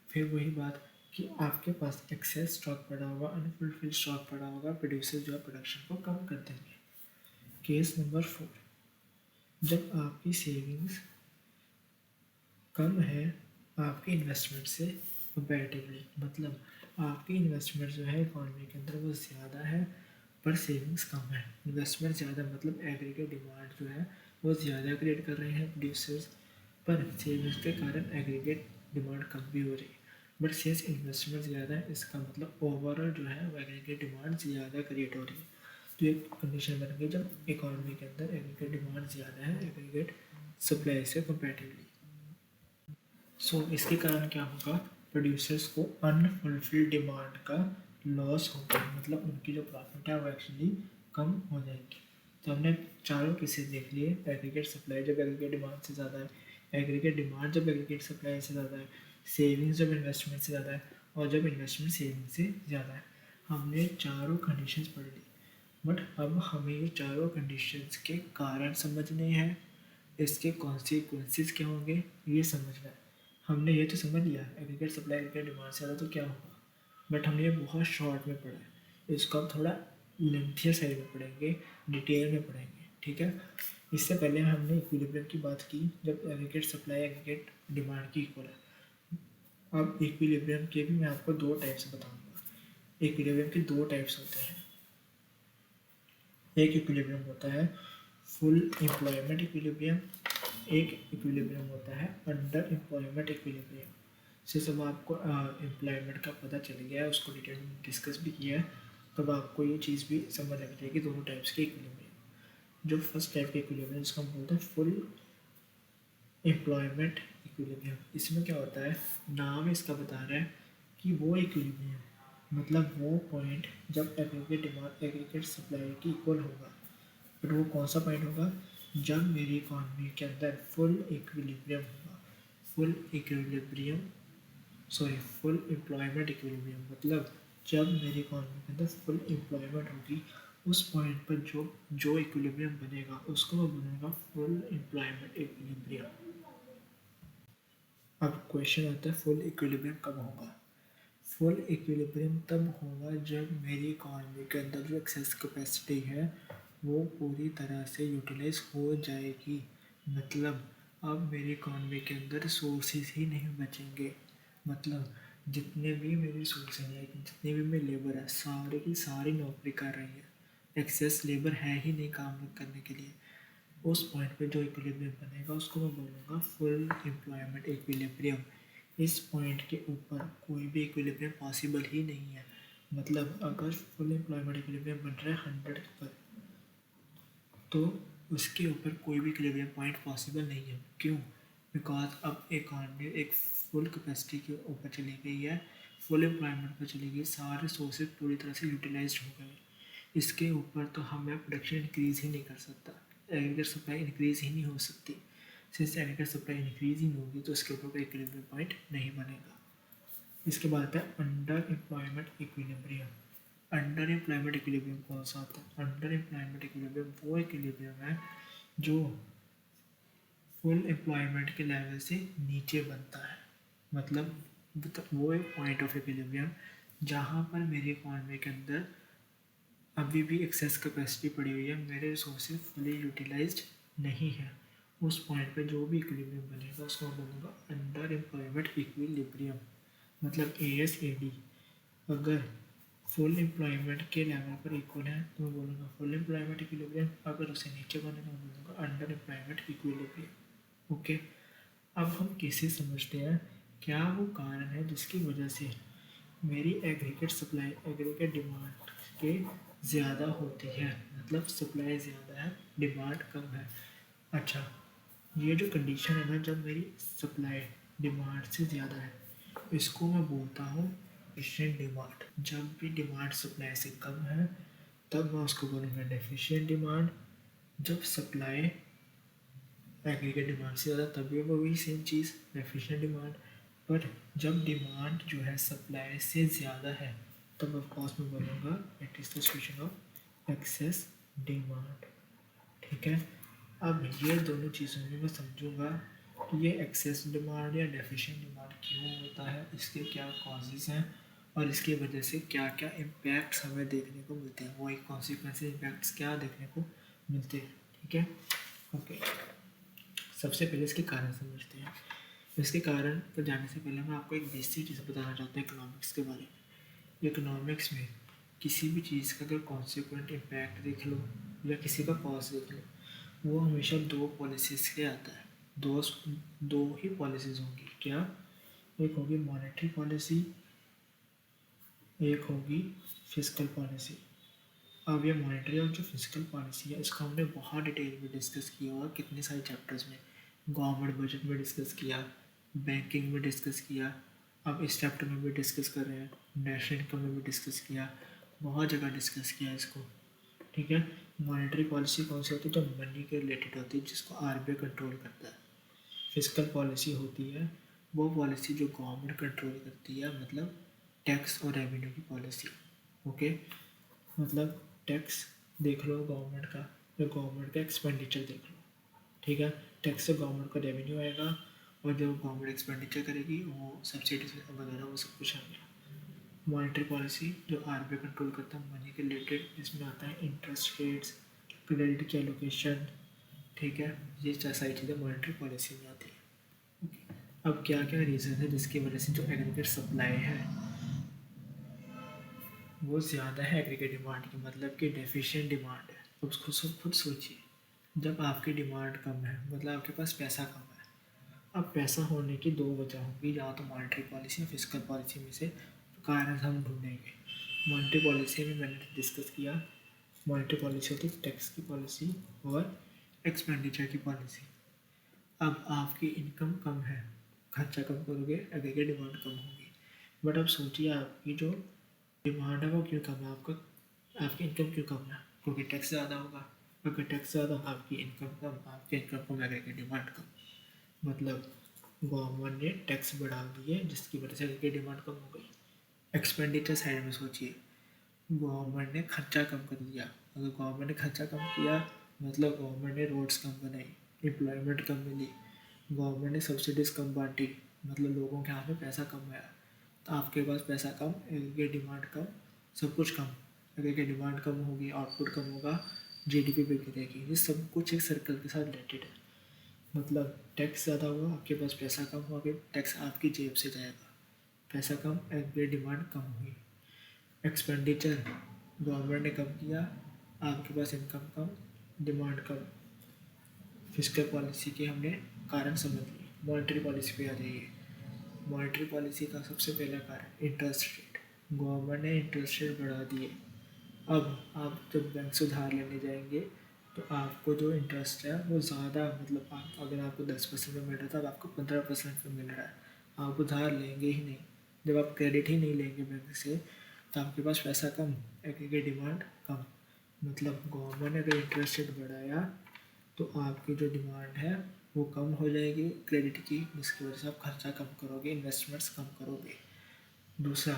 फिर वही बात कि आपके पास एक्सेस स्टॉक पड़ा होगा, अनफुलफिल्ड स्टॉक पड़ा होगा, प्रोड्यूसर जो है प्रोडक्शन को कम कर देंगे। केस नंबर 4, जब आपकी सेविंग्स कम है आपके इन्वेस्टमेंट से कंपैरेटिवली, मतलब आपकी इन्वेस्टमेंट जो है इकॉनमी के अंदर वो ज़्यादा है पर सेविंग्स कम है। इन्वेस्टमेंट ज़्यादा मतलब एग्रीगेट डिमांड जो है वो ज़्यादा क्रिएट कर रहे हैं प्रोड्यूसर्स, पर सेविंग्स के कारण एग्रीगेट डिमांड कम भी हो रही है। बट सिंस इन्वेस्टमेंट ज़्यादा है इसका मतलब ओवरऑल जो है वो एग्रीगेट डिमांड ज़्यादा क्रिएट हो रही है। तो एक कंडीशन बन गई जब इकॉनमी के अंदर एग्रीगेट डिमांड ज़्यादा है एग्रीगेट सप्लाई से कंपैरेटिवली। सो इसके कारण क्या होगा? प्रोड्यूसर्स को अनफुलफिल्ड डिमांड का लॉस होगा, मतलब उनकी जो प्रॉफिट है वो एक्चुअली कम हो जाएगी। तो हमने चारों केसेस देख लिए, एग्रीगेट सप्लाई जब एग्रीगेट डिमांड से ज़्यादा है, एग्रीगेट डिमांड जब एग्रीगेट सप्लाई से ज़्यादा है, सेविंग्स जब इन्वेस्टमेंट से ज़्यादा है, और जब इन्वेस्टमेंट सेविंग से ज़्यादा है। हमने चारों कंडीशंस पढ़ ली, बट अब हमें ये चारों कंडीशंस के कारण समझने हैं, इसके कॉन्सिक्वेंसेस क्या होंगे ये समझना है। हमने ये तो समझ लिया एग्रीगेट सप्लाई एग्रीगेट डिमांड से ज़्यादा तो क्या होगा, बट हमने ये बहुत शॉर्ट में पढ़ा है, इसको हम थोड़ा लेंथियर साइड में पढ़ेंगे, डिटेल में पढ़ेंगे। ठीक है, इससे पहले हमने इक्विलिब्रियम की बात की जब एग्रीगेट सप्लाई एग्रीगेट डिमांड की इक्वल है। अब इक्विलिब्रियम के भी मैं आपको दो टाइप्स बताऊंगा। इक्विलिब्रियम के दो टाइप्स होते हैं। एक इक्विलिब्रियम होता है फुल एम्प्लॉयमेंट इक्विलिब्रियम, एक इक्विलिब्रियम होता है अंडर एम्प्लॉयमेंट इक्विलिब्रियम। से सब आपको एम्प्लॉयमेंट का पता चल गया है, उसको डिटेल में डिस्कस भी किया है, तब आपको ये चीज़ भी समझ लग जाएगी दोनों टाइप्स के इक्विलिब्रियम। जो फर्स्ट टाइप के इक्विलिब्रियम जिसको हम बोलते हैं फुल एम्प्लॉयमेंट इक्विलिब्रियम, इसमें क्या होता है, नाम इसका बता रहा है कि वो इक्विलिब्रियम मतलब वो पॉइंट जब एग्रीगेट डिमांड एग्रीगेट सप्लाई की इक्वल होगा। बट वो कौन सा पॉइंट होगा, जब मेरी इकॉनमी के अंदर फुल इक्विलिब्रियम होगा। Full equilibrium sorry full employment equilibrium मतलब जब मेरी इकॉनमी के अंदर फुल एम्प्लॉयमेंट होगी, उस पॉइंट पर जो जो इक्विलिब्रियम बनेगा उसको मैं बोलूँगा फुल एम्प्लॉयमेंट इक्विलिब्रियम। अब क्वेश्चन आता है फुल इक्विलिब्रियम कब होगा। फुल इक्विलिब्रियम तब होगा जब मेरी इकॉनमी के अंदर जो एक्सेस कैपेसिटी है वो पूरी तरह से यूटिलाइज हो जाएगी। मतलब अब मेरी इकॉनमी के अंदर रिसोर्सेज ही नहीं बचेंगे। मतलब जितने भी मेरे रिसोर्स हैं, लाइक जितने भी मेरे लेबर है, सारे की सारी नौकरी कर रही है, एक्सेस लेबर है ही नहीं काम करने के लिए। उस पॉइंट पे जो इक्विलिब्रियम बनेगा उसको मैं बोलूँगा फुल एम्प्लॉयमेंट इक्विलिब्रियम। इस पॉइंट के ऊपर कोई भी इक्विलिब्रियम पॉसिबल ही नहीं है। मतलब अगर फुल एम्प्लॉयमेंट इक्विलिब्रियम बन रहा है 100 पर, तो उसके ऊपर कोई भी इक्विलिब्रियम पॉइंट पॉसिबल नहीं है। क्यों? बिकॉज अब इकॉनमी एक फुल कैपेसिटी के ऊपर चली गई है, फुल एम्प्लॉयमेंट पर चली गई, सारे सोर्सेज पूरी तरह से यूटिलाइज हो गए। इसके ऊपर तो हमें प्रोडक्शन इंक्रीज़ ही नहीं कर सकता, एग्रीगेट सप्लाई इंक्रीज़ ही नहीं हो सकती। सिंस एग्रीगेट सप्लाई इंक्रीज़ ही नहीं होगी तो उसके ऊपर कोई इक्विलिब्रियम पॉइंट नहीं बनेगा। इसके बाद आता है under employment equilibrium. Under employment equilibrium कौन सा होता है? अंडर एम्प्लॉयमेंट इक्विलिब्रियम वो इक्विलिब्रियम है जो फुल एम्प्लॉयमेंट के लेवल से नीचे बनता है। मतलब वो एक पॉइंट ऑफ इक्विलिब्रियम जहाँ पर मेरी इकॉनमी के अंदर अभी भी एक्सेस कैपेसिटी पड़ी हुई है, मेरे रिसोर्सेज फुली यूटिलाइज्ड नहीं है। उस पॉइंट पे जो भी इक्विलिब्रियम बनेगा उसको मैं बोलूँगा अंडर एम्प्लॉयमेंट इक्विलिब्रियम। मतलब ASAD अगर फुल एम्प्लॉयमेंट के लेवल पर इक्वल है तो मैं बोलूँगा फुल एम्प्लॉयमेंट इक्विलिब्रियम, अगर उससे नीचे बने तो मैं बोलूँगा अंडर एम्प्लॉयमेंट इक्विलिब्रियम। ओके, अब हम कैसे समझते हैं क्या वो कारण है जिसकी वजह से मेरी एग्रीगेट सप्लाई एग्रीगेट डिमांड के ज़्यादा होती है। मतलब सप्लाई ज़्यादा है, डिमांड कम है। अच्छा, ये जो कंडीशन है ना जब मेरी सप्लाई डिमांड से ज़्यादा है, इसको मैं बोलता हूँ डेफिशिएंट डिमांड। जब भी डिमांड सप्लाई से कम है तब मैं उसको बोलूँगा डेफिशिएंट डिमांड। जब सप्लाई एग्रीगेट डिमांड से ज़्यादा तब भी वो वही सेम चीज़ डेफिशिएंट डिमांड। पर जब डिमांड जो है सप्लाई से ज़्यादा है तब ऑफकोर्स मैं बोलूँगा it is the situation of excess demand. ठीक है, अब ये दोनों चीज़ों में मैं समझूंगा कि ये एक्सेस डिमांड या डेफिशिएंट डिमांड क्यों होता है, इसके क्या कॉजेज हैं और इसकी वजह से क्या क्या इम्पैक्ट्स हमें देखने को मिलते हैं, वो एक कॉन्सिक्वेंसेज इम्पैक्ट्स क्या देखने को मिलते हैं। ठीक है, ओके, सबसे पहले इसके कारण समझते हैं। इसके कारण पर जाने से पहले मैं आपको एक बेसिक चीज़ बताना चाहता हूँ इकोनॉमिक्स के बारे में। इकोनॉमिक्स में किसी भी चीज़ का अगर कॉन्सिक्वेंट इम्पैक्ट देख लो या किसी का कॉज देख लो, वो हमेशा दो पॉलिसीज़ से आता है। दो दो ही पॉलिसीज़ होंगी। क्या? एक होगी मॉनेटरी पॉलिसी, एक होगी फिस्कल पॉलिसी। अब ये मॉनेटरी और जो फिजिकल पॉलिसी है इसको हमने बहुत डिटेल में डिस्कस किया हुआ कितने सारे चैप्टर्स में। गवर्नमेंट बजट में डिस्कस किया, बैंकिंग में डिस्कस किया, अब इस चैप्टर में भी डिस्कस कर रहे हैं, नेशनल इनकम में भी डिस्कस किया, बहुत जगह डिस्कस किया इसको। ठीक है, मॉनेटरी पॉलिसी कौन सी होती है? जो मनी के रिलेटेड होती है जिसको RBI कंट्रोल करता है। फिजिकल पॉलिसी होती है वो पॉलिसी जो गवर्नमेंट कंट्रोल करती है, मतलब टैक्स और रेवेन्यू की पॉलिसी। ओके, मतलब टैक्स देख लो गवर्नमेंट का, या गवर्नमेंट का एक्सपेंडिचर देख लो। ठीक है, टैक्स से गवर्नमेंट का रेवेन्यू आएगा और जो गवर्नमेंट एक्सपेंडिचर करेगी वो सब्सिडीज वगैरह वो सब कुछ आ गया। मॉनेटरी पॉलिसी जो RBI कंट्रोल करता है मनी के रिलेटेड, इसमें आता है इंटरेस्ट रेट्स, क्रेडिट की एलोकेशन, ठीक है, ये सारी चीज़ें मॉनेटरी पॉलिसी में आती है। अब क्या क्या रीज़न है जिसकी वजह से जो एग्रीगेट सप्लाई है वो ज़्यादा है एग्रीगेट डिमांड की, मतलब कि डेफिशिएंट डिमांड है। तो उसको सब खुद सोचिए, जब आपकी डिमांड कम है मतलब आपके पास पैसा कम है। अब पैसा होने की दो वजह होंगी, या तो मॉनेटरी पॉलिसी या फिस्कल पॉलिसी में से कारण हम ढूंढेंगे। मॉनेटरी पॉलिसी में मैंने डिस्कस किया, मॉनेटरी पॉलिसी होती है टैक्स की पॉलिसी और एक्सपेंडिचर की पॉलिसी। अब आपकी इनकम कम है, खर्चा कम करोगे, एग्रीगेट डिमांड कम होगी। बट अब सोचिए आपकी जो डिमांड है वो क्यों कम है, आपकी इनकम क्यों कम है? क्योंकि टैक्स ज़्यादा होगा। अगर टैक्स ज़्यादा, आपकी इनकम कम, आपकी इनकम कम, एग्रीगेट डिमांड कम। मतलब गवर्नमेंट ने टैक्स बढ़ा दिए जिसकी वजह से एग्रीगेट डिमांड कम हो गई। एक्सपेंडिचर साइड में सोचिए, गवर्नमेंट ने खर्चा कम कर दिया। अगर गवर्नमेंट ने खर्चा कम किया मतलब गवर्नमेंट ने रोड्स कम बनाई, एम्प्लॉयमेंट कम मिली, गवर्नमेंट ने सब्सिडीज़ कम बांटी, मतलब लोगों के हाथ में पैसा कम आया। तो आपके पास पैसा कम, एग्रीगेट डिमांड कम, सब कुछ कम। एग्रीगेट डिमांड कम होगी, आउटपुट कम होगा, जीडीपी भी गिरेगी। ये सब कुछ एक सर्कल के साथ रिलेटेड है। मतलब टैक्स ज़्यादा हुआ, आपके पास पैसा कम हुआ, फिर टैक्स आपकी जेब से जाएगा। पैसा कम, एग्रीगेट डिमांड कम हुई। एक्सपेंडिचर गवर्नमेंट ने कम किया, आपके पास इनकम कम, डिमांड कम। फिस्कल पॉलिसी के हमने कारण समझ लिए। मॉनेटरी पॉलिसी पे आ जाइए। मॉनेटरी पॉलिसी का सबसे पहला कारण इंटरेस्ट रेट। गवर्नमेंट ने इंटरेस्ट रेट बढ़ा दिए। अब आप जब बैंक से उधार लेने जाएंगे तो आपको जो इंटरेस्ट है वो ज़्यादा, मतलब आप अगर आपको 10% में मिल रहा था, अब आपको 15% में मिल रहा है। आप उधार लेंगे ही नहीं। जब आप क्रेडिट ही नहीं लेंगे बैंक से तो आपके पास पैसा कम, एग्रीगेट डिमांड कम। मतलब गवर्नमेंट ने अगर इंटरेस्ट रेट बढ़ाया तो आपकी जो डिमांड है वो कम हो जाएगी क्रेडिट की, जिसकी वजह से आप खर्चा कम करोगे, इन्वेस्टमेंट्स कम करोगे। दूसरा,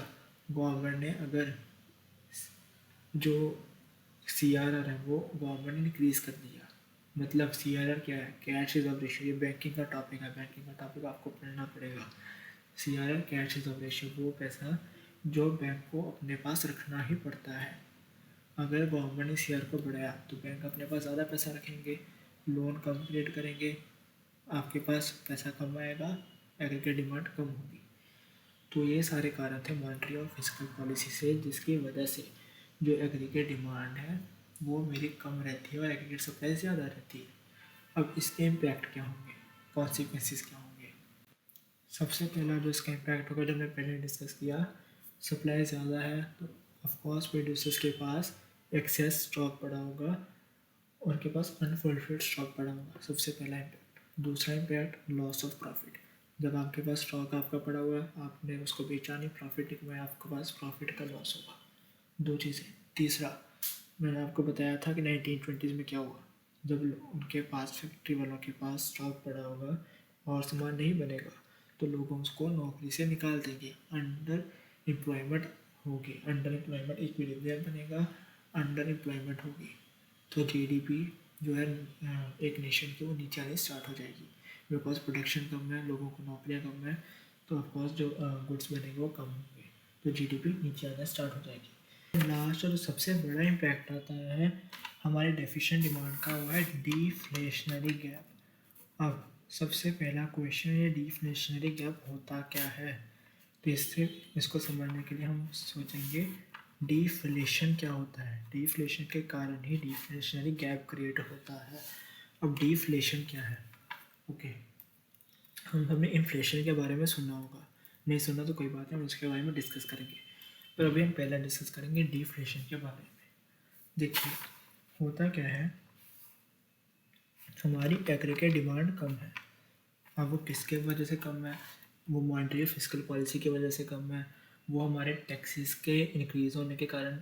गवर्नमेंट ने अगर जो CRR है वो गवर्नमेंट ने इंक्रीज़ कर दिया। मतलब CRR क्या है? Cash reserve ratio. ये बैंकिंग का टॉपिक है, बैंकिंग का टॉपिक आपको पढ़ना पड़ेगा। CRR कैश रिजर्व रेशियो, वो पैसा जो बैंक को अपने पास रखना ही पड़ता है। अगर गवर्नमेंट ने CRR को बढ़ाया तो बैंक अपने पास ज़्यादा पैसा रखेंगे, लोन कम क्रिएट करेंगे, आपके पास पैसा कम आएगा, एग्रीगेट डिमांड कम होगी। तो ये सारे कारण थे मॉनेटरी और फिस्कल पॉलिसी से, जिसकी वजह से जो एग्रीगेट डिमांड है वो मेरी कम रहती है और एग्रीगेट सप्लाई ज़्यादा रहती है। अब इसके इम्पैक्ट क्या होंगे, कॉन्सिक्वेंसेस क्या होंगे? सबसे पहला जो इसका इम्पैक्ट होगा, जो हमने पहले डिस्कस किया, सप्लाई ज़्यादा है तो ऑफकोर्स प्रोड्यूसर्स के पास एक्सेस स्टॉक पड़ा होगा, उनके पास अनफुलफिल्ड स्टॉक पड़ा होगा। सबसे पहला इम्पैक्ट। दूसरा इम्पैक्ट, लॉस ऑफ प्रॉफिट। जब आपके पास स्टॉक आपका पड़ा हुआ है, आपने उसको बेचा नहीं, प्रॉफिट नहीं कमाया, आपके पास प्रॉफिट का लॉस होगा। दो चीज़ें। तीसरा, मैंने आपको बताया था कि 1920s में क्या हुआ, जब उनके पास, फैक्ट्री वालों के पास स्टॉक पड़ा होगा और सामान नहीं बनेगा तो लोग उसको नौकरी से निकाल देंगे, अंडर एम्प्लॉयमेंट होगी, अंडर एम्प्लॉयमेंट इक्विलिब्रियम बनेगा, अंडर एम्प्लॉयमेंट होगी। तो जीडीपी जो है एक नेशन की वो नीचे आनी स्टार्ट हो जाएगी, बिकॉज प्रोडक्शन कम है, लोगों को नौकरियाँ कम है, तो ऑफकोर्स जो गुड्स बनेंगे वो कम होंगे, तो जीडीपी नीचे आना स्टार्ट हो जाएगी। लास्ट और जो सबसे बड़ा इम्पैक्ट आता है हमारे डेफिशिएंट डिमांड का, वो है डिफ्लेशनरी गैप। अब सबसे पहला क्वेश्चन, ये डिफ्लेशनरी गैप होता क्या है? तो इसको समझने के लिए हम सोचेंगे डिफ्लेशन क्या होता है। डिफ्लेशन के कारण ही डिफ्लेशनरी गैप क्रिएट होता है। अब डिफ्लेशन क्या है? ओके, हमने इन्फ्लेशन के बारे में सुना होगा, नहीं सुना तो कोई बात नहीं, हम उसके बारे में डिस्कस करेंगे। पर अभी हम पहले डिस्कस करेंगे डिफ्लेशन के बारे में। देखिए, होता क्या है, हमारी एग्रीगेट डिमांड कम है। अब वो किसके वजह से कम है? वो मॉनेटरी फिस्कल पॉलिसी की वजह से कम है, वो हमारे टैक्सेस के इंक्रीज़ होने के कारण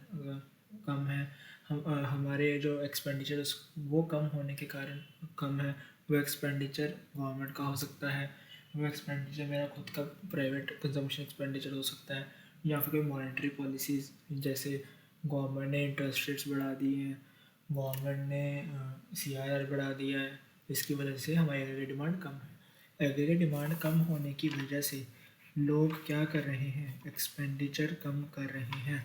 कम है, हमारे जो एक्सपेंडिचर वो कम होने के कारण कम है। वो एक्सपेंडिचर गवर्नमेंट का हो सकता है, वो एक्सपेंडिचर मेरा खुद का प्राइवेट कंजम्पशन एक्सपेंडिचर हो सकता है, या फिर कोई मॉनेटरी पॉलिसीज़, जैसे गवर्नमेंट ने इंटरेस्ट रेट्स बढ़ा दिए हैं, गवर्नमेंट ने CRR बढ़ा दिया है, इसकी वजह से हमारी एग्रीगेट डिमांड कम है। एग्रीगेट डिमांड कम होने की वजह से लोग क्या कर रहे हैं? एक्सपेंडिचर कम कर रहे हैं।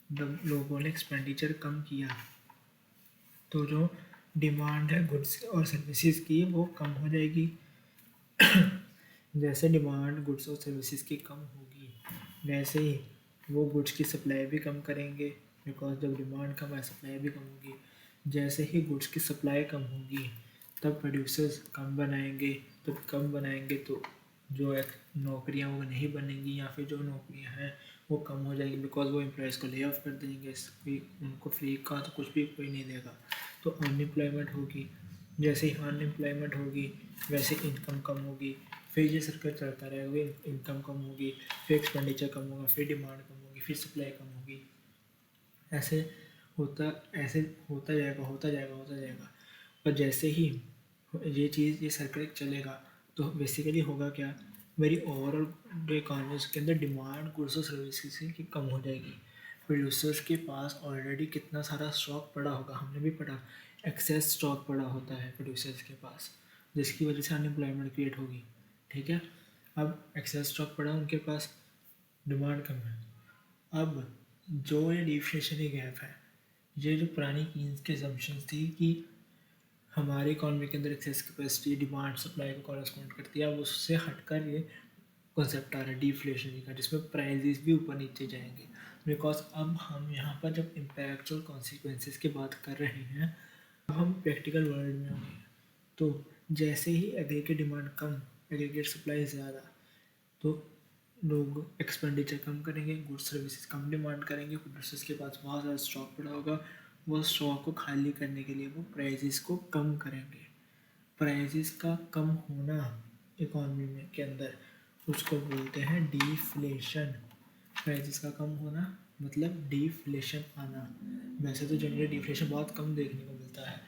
जब लोगों ने एक्सपेंडिचर कम किया तो जो डिमांड है गुड्स और सर्विसेज की वो कम हो जाएगी। जैसे डिमांड गुड्स और सर्विसेज की कम होगी वैसे ही वो गुड्स की सप्लाई भी कम करेंगे, बिकॉज जब डिमांड कम है सप्लाई भी कम होगी। जैसे ही गुड्स की सप्लाई कम होगी तब प्रोड्यूसर्स कम बनाएंगे, तब कम बनाएंगे तो जो एक नौकरियां वो नहीं बनेंगी, या फिर जो नौकरियां हैं वो कम हो जाएंगी, बिकॉज वो एम्प्लॉयज़ को ले ऑफ कर देंगे। कोई उनको फ्री का तो कुछ भी कोई नहीं देगा, तो अनएम्प्लॉयमेंट होगी। जैसे ही अनएम्प्लॉयमेंट होगी वैसे इनकम कम होगी, फिर ये सर्कल चलता रहेगा। इनकम कम होगी, फिर एक्सपेंडिचर कम होगा, फिर डिमांड कम होगी, फिर सप्लाई कम होगी। ऐसे होता ऐसे होता जाएगा, होता जाएगा, होता जाएगा। और जैसे ही ये सर्कल चलेगा तो बेसिकली होगा क्या, मेरी ओवरऑल जो इकॉनमी उसके अंदर डिमांड गुड्स और सर्विसेज की कम हो जाएगी। प्रोड्यूसर्स के पास ऑलरेडी कितना सारा स्टॉक पड़ा होगा, हमने भी पढ़ा, एक्सेस स्टॉक पड़ा होता है प्रोड्यूसर्स के पास, जिसकी वजह से अनएम्प्लॉयमेंट क्रिएट होगी। ठीक है, अब एक्सेस स्टॉक पड़ा उनके पास, डिमांड कम है। अब जो ये डिफ्लेशनरी गैप है, ये जो पुरानी कीन्स की assumptions थी कि हमारी इकॉनमी के अंदर एक्सेस कैपेसिटी डिमांड सप्लाई को कॉरेस्पॉन्ड करती है, अब उससे हटकर ये कॉन्सेप्ट आ रहा है डिफ्लेशनरी का, जिसमें प्राइजेस भी ऊपर नीचे जाएंगे। बिकॉज अब हम यहाँ पर जब इम्पैक्ट और कॉन्सिक्वेंसेस की बात कर रहे हैं, अब हम प्रैक्टिकल वर्ल्ड में आ गए हैं। तो जैसे ही एग्रीगेट डिमांड कम, एग्रीगेट सप्लाई ज़्यादा, तो लोग एक्सपेंडिचर कम करेंगे, गुड्स सर्विसेज कम डिमांड करेंगे, प्रोड्यूसर्स के पास बहुत ज़्यादा स्टॉक पड़ा होगा, वो स्टॉक को खाली करने के लिए वो प्राइजेस को कम करेंगे। प्राइजेस का कम होना इकॉनमी में के अंदर उसको बोलते हैं डीफ्लेशन। प्राइजेस का कम होना मतलब डीफ्लेशन आना। वैसे तो जनरली डीफ्लेशन बहुत कम देखने को मिलता है,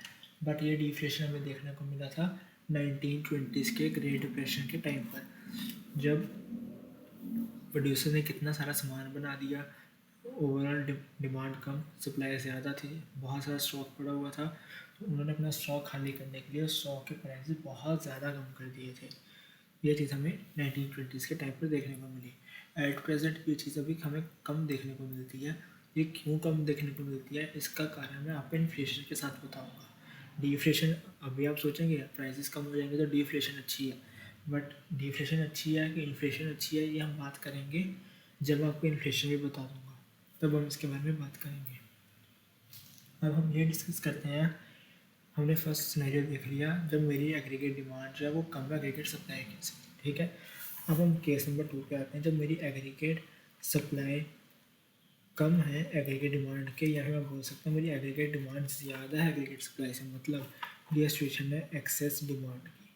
बट ये डीफ्लेशन हमें देखने को मिला था 1920s के ग्रेट डिप्रेशन के टाइम पर, जब प्रोड्यूसर ने कितना सारा सामान बना दिया, ओवरऑल डिमांड कम सप्लाई ज़्यादा थी, बहुत सारा स्टॉक पड़ा हुआ था, तो उन्होंने अपना स्टॉक खाली करने के लिए स्टॉक के प्राइसेस बहुत ज़्यादा कम कर दिए थे। ये चीज़ हमें 1920s के टाइम पर देखने को मिली। एट प्रेजेंट ये चीज़ अभी हमें कम देखने को मिलती है। ये क्यों कम देखने को मिलती है, इसका कारण मैं आपको इन्फ्लेशन के साथ बताऊँगा। डिफ्लेशन, अभी आप सोचेंगे प्राइसेस कम हो जाएंगे तो डिफ्लेशन अच्छी है, बट डिफ्लेशन अच्छी है कि इन्फ्लेशन अच्छी है, ये हम बात करेंगे जब मैं आपको इन्फ्लेशन भी बता दूंगा, तब हम इसके बारे में बात करेंगे। अब हम ये डिस्कस करते हैं, हमने फर्स्ट सिनेरियो देख लिया जब मेरी एग्रीगेट डिमांड जो है वो कम है एग्रीगेट सप्लाई से। ठीक है, अब हम केस नंबर 2 पे आते हैं, जब मेरी एग्रीगेट सप्लाई कम है एग्रीगेट डिमांड के, या फिर मैं बोल सकता हूँ मेरी एग्रीगेट डिमांड ज़्यादा है एग्रीगेट सप्लाई से, मतलब ये सिचुएशन है एक्सेस डिमांड की।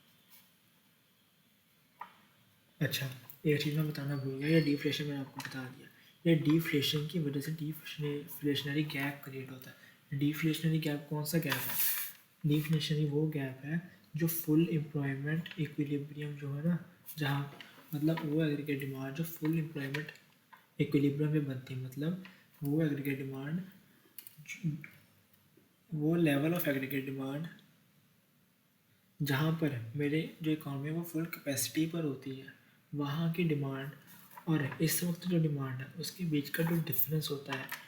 अच्छा, एक चीज़ मैं बताना भूल गया, ये डिफ्लेशन मैंने आपको बता दिया। ये डिफ्लेशन की वजह से डिफ्लेशनरी गैप क्रिएट होता है। डिफ्लेशनरी गैप कौन सा गैप है? डिफ्लेशनरी वो गैप है जो फुल एम्प्लॉयमेंट इक्विलिब्रियम जो है ना, जहाँ मतलब वो एग्रीगेट डिमांड जो फुल एम्प्लॉयमेंट इक्विलिब्रियम में बनती है, मतलब वो एग्रीगेट डिमांड, वो लेवल ऑफ एग्रीगेट डिमांड जहाँ पर मेरे जो इकॉनमी है वो फुल कैपेसिटी पर होती है, वहाँ की डिमांड और इस वक्त जो डिमांड है उसके बीच का जो डिफरेंस होता है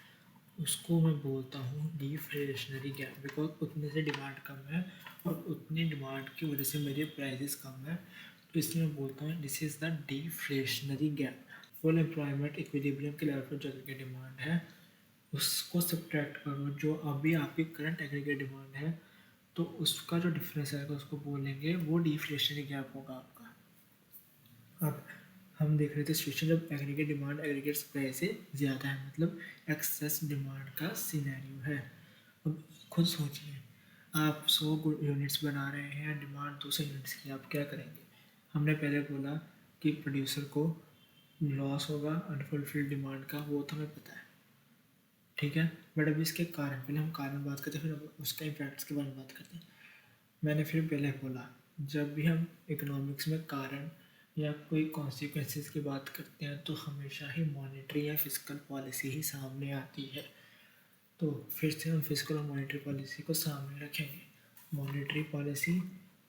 उसको मैं बोलता हूँ डिफ्लेशनरी गैप, बिकॉज उतने से डिमांड कम है और उतनी डिमांड की वजह से मेरे प्राइसेस कम है, तो इसलिए मैं बोलता हूँ this is the deflationary gap. Full employment equilibrium के लेवल पर जो एग्रीगेट डिमांड है उसको सब्ट्रैक्ट करो जो अभी आपकी करंट एग्रीगेट डिमांड है, तो उसका जो डिफरेंस आएगा उसको बोलेंगे वो डिफ्लेशनरी गैप होगा आपका। अब हम देख रहे थे सिचुएशन जब एग्रीगेट डिमांड एग्रीगेट सप्लाई से ज़्यादा है, मतलब एक्सेस डिमांड का सिनेरियो है। अब खुद सोचिए, आप 100 यूनिट्स बना रहे हैं, डिमांड 200 यूनिट्स की, आप क्या करेंगे? हमने पहले बोला कि प्रोड्यूसर को लॉस होगा अनफुलफिल्ड डिमांड का, वो तो हमें पता है। ठीक है, बट अभी इसके कारण, पहले हम कारण बात करते हैं फिर अब उसका इम्पैक्ट्स के बारे में बात करते हैं। मैंने फिर पहले बोला, जब भी हम इकोनॉमिक्स में कारण या कोई कॉन्सिक्वेंसेस की बात करते हैं तो हमेशा ही मॉनेटरी या फिजिकल पॉलिसी ही सामने आती है। तो फिर से हम फिजिकल और मॉनेटरी पॉलिसी को सामने रखेंगे। मॉनेटरी पॉलिसी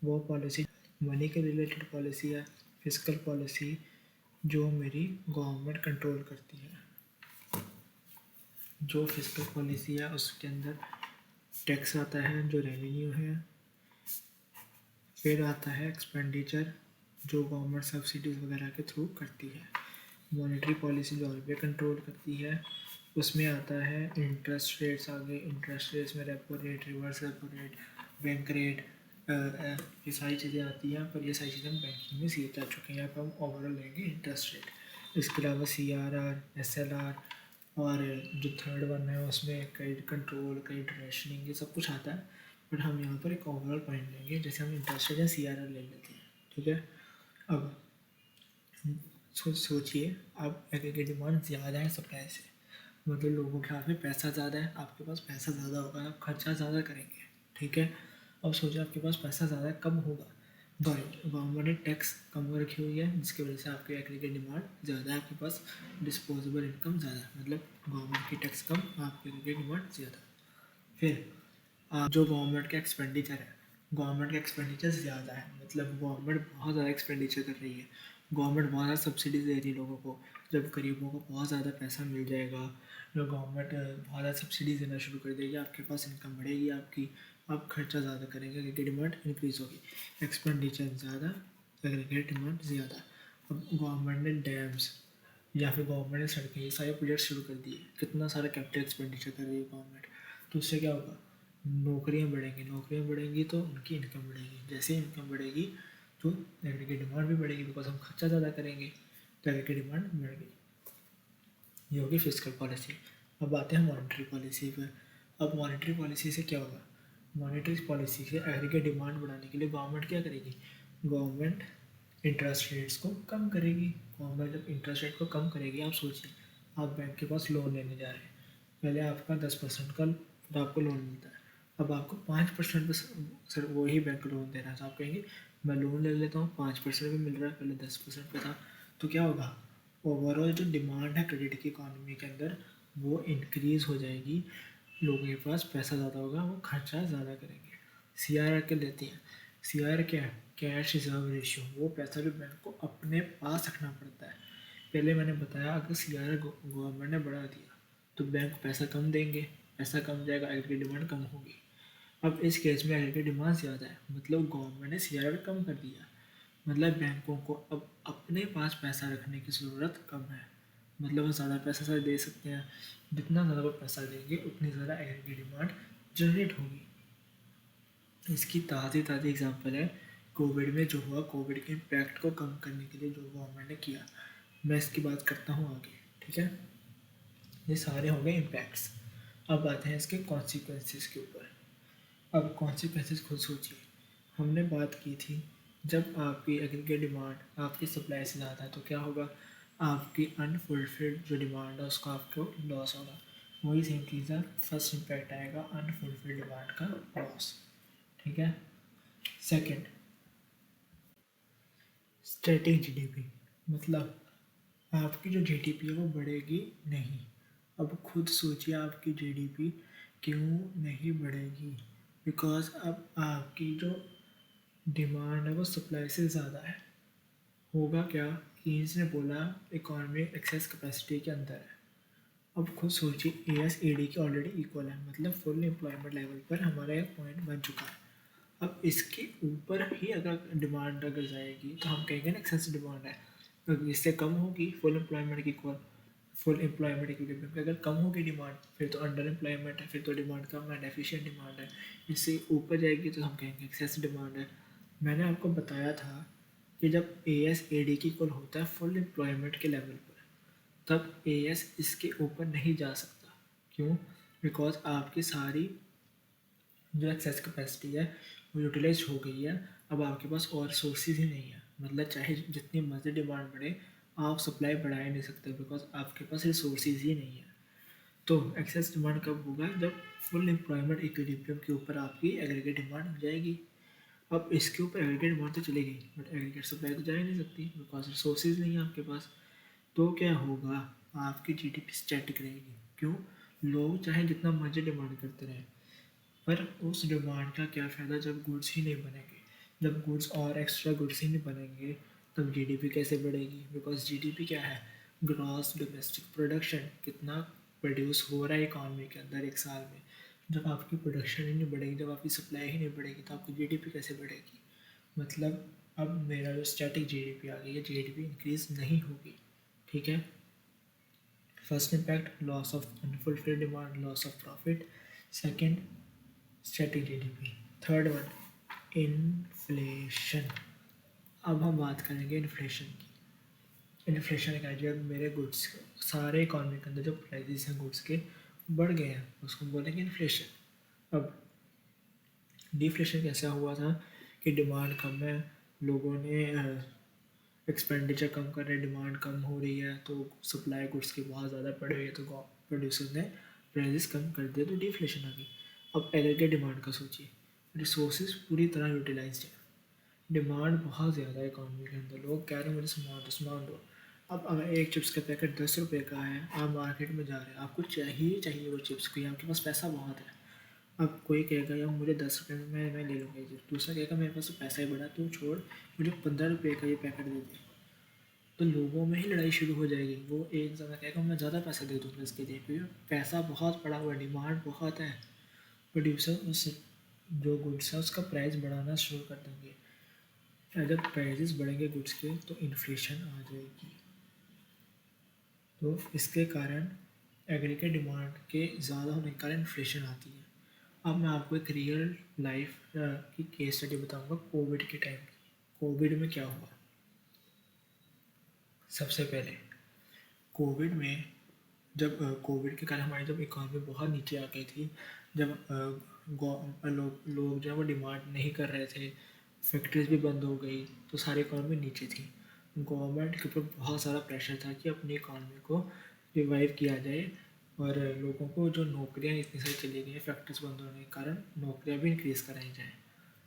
वो पॉलिसी मनी के रिलेटेड पॉलिसी है, फिजिकल पॉलिसी जो मेरी गवर्नमेंट कंट्रोल करती है। जो फिजिकल पॉलिसी है उसके अंदर टैक्स आता है जो रेवेन्यू है। फिर आता है एक्सपेंडिचर जो गवर्नमेंट सब्सिडीज़ वगैरह के थ्रू करती है। मॉनेटरी पॉलिसी जो आरबीआई कंट्रोल करती है। उसमें आता है इंटरेस्ट रेट्स, आगे इंटरेस्ट रेट्स में repo rate, reverse repo rate, bank rate, ये सारी चीज़ें आती हैं। पर ये सारी चीज़ें हम बैंकिंग में सीख जा चुके हैं। यहाँ पर हम ओवरऑल लेंगे इंटरेस्ट रेट। इसके अलावा CRR, SLR और जो थर्ड वन है उसमें कई कंट्रोल, कई रेशनिंग, ये सब कुछ आता है। बट हम यहाँ पर एक ओवरऑल पॉइंट लेंगे, जैसे हम इंटरेस्ट रेट या CRR ले लेते हैं। ठीक है। अब सोचिए, अब अगर की डिमांड ज़्यादा है सप्लाई से, मतलब लोगों के हाथ में पैसा ज़्यादा है, आपके पास पैसा ज़्यादा होगा, आप खर्चा ज़्यादा करेंगे। ठीक है। अब सोचिए आपके पास पैसा ज़्यादा कब होगा, गवर्नमेंट ने टैक्स कम रखी हुई है जिसकी वजह से आपके एग्रीगेट डिमांड ज़्यादा है, आपके पास डिस्पोजेबल इनकम ज़्यादा है, मतलब गवर्नमेंट की टैक्स कम, आपकी एग्रीगेट डिमांड ज़्यादा। फिर जो गवर्नमेंट का एक्सपेंडिचर है, गवर्नमेंट का एक्सपेंडिचर ज़्यादा है, मतलब गवर्नमेंट बहुत ज़्यादा एक्सपेंडिचर कर रही है, गवर्नमेंट बहुत ज़्यादा सब्सिडीज दे रही है लोगों को। जब गरीबों को बहुत ज़्यादा पैसा मिल जाएगा, जो गवर्नमेंट बहुत ज़्यादा सब्सिडीज देना शुरू कर देगी, आपके पास इनकम बढ़ेगी, आपकी आप खर्चा ज़्यादा करेंगे, क्योंकि डिमांड इंक्रीज़ होगी। एक्सपेंडिचर ज़्यादा, एग्रीगेट डिमांड ज़्यादा। अब गवर्नमेंट ने डैम्स या फिर गवर्नमेंट ने सड़कें, ये सारे प्रोजेक्ट शुरू कर दिए, कितना सारा कैपिटल एक्सपेंडिचर कर रही है गवर्नमेंट। तो उससे क्या होगा, नौकरियां बढ़ेंगी, नौकरियां बढ़ेंगी तो उनकी इनकम बढ़ेगी, जैसे इनकम बढ़ेगी तो एग्रीगेट डिमांड भी बढ़ेगी, बिकॉज हम खर्चा ज़्यादा करेंगे तो एग्रीगेट डिमांड बढ़ गई। ये होगी फिजिकल पॉलिसी। अब आते हैं मॉनेटरी पॉलिसी पर। अब मॉनेटरी पॉलिसी से क्या होगा, मॉनेटरी पॉलिसी से एग्रीगेट डिमांड बढ़ाने के लिए गवर्नमेंट क्या करेगी, गवर्नमेंट इंटरेस्ट रेट्स को कम करेगी। गवर्नमेंट जब इंटरेस्ट रेट को कम करेगी, आप सोचिए आप बैंक के पास लोन लेने जा रहे हैं, पहले आपका 10% का फिर आपको लोन मिलता है, अब आपको 5% पे सर वही बैंक लोन दे रहा है, तो आप कहेंगे मैं लोन ले लेता हूँ, 5% भी मिल रहा है, पहले 10% पे था। तो क्या होगा, ओवरऑल जो डिमांड है क्रेडिट की इकोनॉमी के अंदर वो इंक्रीज़ हो जाएगी, लोगों के पास पैसा ज़्यादा होगा, वो खर्चा ज़्यादा करेंगे। CRR के लेते हैं, CRR क्या है, कैश रिजर्व रेशियो, वो पैसा जो बैंक को अपने पास रखना पड़ता है। पहले मैंने बताया अगर CRR गवर्नमेंट ने बढ़ा दिया तो बैंक पैसा कम देंगे, पैसा कम जाएगा, एग्रीगेट डिमांड कम होगी। अब इस केस में एग्रीगेट डिमांड ज़्यादा है, मतलब गवर्नमेंट ने CRR कम कर दिया, मतलब बैंकों को अब अपने पास पैसा रखने की ज़रूरत कम है, मतलब वो ज़्यादा पैसा सर दे सकते हैं, जितना ज़्यादा वो पैसा देंगे उतनी ज़्यादा एग्रीगेट डिमांड जनरेट होगी। इसकी ताज़ी ताज़ी एग्जांपल है कोविड में जो हुआ, कोविड के इम्पैक्ट को कम करने के लिए जो गवर्नमेंट ने किया, मैं इसकी बात करता हूँ आगे। ठीक है, ये सारे हो गए इम्पैक्ट्स। अब आते हैं इसके कॉन्सिक्वेंसेस के ऊपर। अब कॉन्सिक्वेंसेस खुद सोचिए, हमने बात की थी जब आपकी एग्रीगेट डिमांड आपकी सप्लाई से ज़्यादा है तो क्या होगा, आपकी अनफुलफिल्ड जो डिमांड है उसका आपको लॉस होगा। वही सेम चीज़ है, फर्स्ट इम्पैक्ट आएगा अनफुलफिल्ड डिमांड का लॉस। ठीक है। सेकंड, स्टैटिक GDP, मतलब आपकी जो GDP है वो बढ़ेगी नहीं। अब खुद सोचिए आपकी GDP क्यों नहीं बढ़ेगी, बिकॉज अब आपकी जो डिमांड है वो सप्लाई से ज़्यादा है। होगा क्या, कीन्स ने बोला इकॉनमी एक्सेस कैपेसिटी के अंदर है। अब खुद सोचिए AS/AD की ऑलरेडी इक्वल है, मतलब फुल एम्प्लॉयमेंट लेवल पर हमारा एक पॉइंट बन चुका है। अब इसके ऊपर ही अगर डिमांड अगर जाएगी तो हम कहेंगे ना एक्सेस डिमांड है, तो इससे कम होगी फुल एम्प्लॉयमेंट की इक्वल, फुल एम्प्लॉयमेंट इक्विलिब्रियम पे अगर कम होगी डिमांड फिर तो अंडर एम्प्लॉयमेंट है, फिर तो डिमांड कम है, डेफिशिएंट डिमांड है। इससे ऊपर जाएगी तो हम कहेंगे एक्सेस डिमांड है। मैंने आपको बताया था कि जब AS/AD की इक्वल होता है फुल एम्प्लॉयमेंट के लेवल पर, तब AS इसके ऊपर नहीं जा सकता। क्यों, बिकॉज आपकी सारी जो एक्सेस कैपेसिटी है वो यूटिलाइज हो गई है, अब आपके पास और सोर्सेज ही नहीं है, मतलब चाहे जितनी मर्जी डिमांड बढ़े आप सप्लाई बढ़ा ही नहीं सकते, बिकॉज आपके पास रिसोर्सेज ही नहीं है। तो एक्सेस डिमांड कब होगा, जब फुल एम्प्लॉयमेंट इक्विलिब्रियम के ऊपर आपकी एग्रीगेट डिमांड हो जाएगी। अब इसके ऊपर एग्रीगेट डिमांड तो चली गई बट एग्रीगेट सप्लाई तो जा ही नहीं सकती, बिकॉज रिसोर्सेज नहीं है आपके पास। तो क्या होगा, आपकी GDP स्टैटिक रहेगी। क्यों, लोग चाहे जितना मर्जी डिमांड करते रहें, पर उस डिमांड का क्या फ़ायदा जब गुड्स ही नहीं बनेंगे, जब गुड्स और एक्स्ट्रा गुड्स ही नहीं बनेंगे तब GDP कैसे बढ़ेगी, बिकॉज GDP क्या है, ग्रॉस डोमेस्टिक प्रोडक्शन, कितना प्रोड्यूस हो रहा है इकॉनमी के अंदर एक साल में, जब आपकी प्रोडक्शन ही नहीं बढ़ेगी, जब आपकी सप्लाई ही नहीं बढ़ेगी, तो आपकी जीडीपी कैसे बढ़ेगी? मतलब अब मेरा जो स्टैटिक जीडीपी आ गई है, जीडीपी इंक्रीज नहीं होगी। ठीक है। First impact loss of unfulfilled demand, loss of profit. Second static GDP. Third one inflation. अब हम बात करेंगे इन्फ्लेशन की। इन्फ्लेशन का जब मेरे गुड्स सारे इकॉनमी के अंदर जो प्राइसेस हैं गुड्स के बढ़ गए हैं, उसको बोलेंगे इन्फ्लेशन। अब डिफ्लेशन कैसा हुआ था कि डिमांड कम है, लोगों ने एक्सपेंडिचर कम कर रहे हैं, डिमांड कम हो रही है, तो सप्लाई गुड्स की बहुत ज़्यादा बढ़ रही है, तो प्रोड्यूसर ने प्राइसेस कम कर दिए, तो डिफ्लेशन आ गई। अब एग्रीगेट डिमांड का सोचिए, रिसोर्सेज पूरी तरह यूटिलाइज्ड है, डिमांड बहुत ज़्यादा है इकॉनमी के अंदर, लोग कह रहे हैं मुझे सामान दो। अब अगर एक चिप्स का पैकेट 10 रुपये का है, आप मार्केट में जा रहे हैं, आपको चाहिए वो चिप्स, क्योंकि आपके पास पैसा बहुत है। अब कोई कहेगा यार मुझे 10 रुपये में मैं ले लूँगा ये चिप्स, दूसरा कहेगा मेरे पास तो पैसा ही बड़ा, तू छोड़, मुझे 15 रुपये का ये पैकेट दे दे। तो लोगों में ही लड़ाई शुरू हो जाएगी। वो एक जना कहेगा मैं ज़्यादा पैसा दे दूँगा इसके लिए, क्योंकि पैसा बहुत पड़ा हुआ है, डिमांड बहुत है। प्रोड्यूसर उस जो गुड्स है उसका प्राइस बढ़ाना शुरू कर देंगे। जब प्राइसेस बढ़ेंगे गुड्स के, तो इन्फ्लेशन आ जाएगी। तो इसके कारण एग्रीगेट डिमांड के ज़्यादा होने के कारण इन्फ्लेशन आती है। अब मैं आपको एक रियल लाइफ की केस स्टडी बताऊंगा कोविड के टाइम। कोविड में क्या हुआ? सबसे पहले कोविड में जब कोविड के कारण हमारी जब इकॉनमी बहुत नीचे आ गई थी, जब लोग जो है वो डिमांड नहीं कर रहे थे, फैक्ट्रीज भी बंद हो गई, तो सारी इकॉनमी नीचे थी। गवर्नमेंट के ऊपर बहुत सारा प्रेशर था कि अपनी इकॉनमी को रिवाइव किया जाए, और लोगों को जो नौकरियां इतनी सारी चली गई, फैक्ट्रीज बंद होने के कारण नौकरियां भी इंक्रीज़ कराई जाए।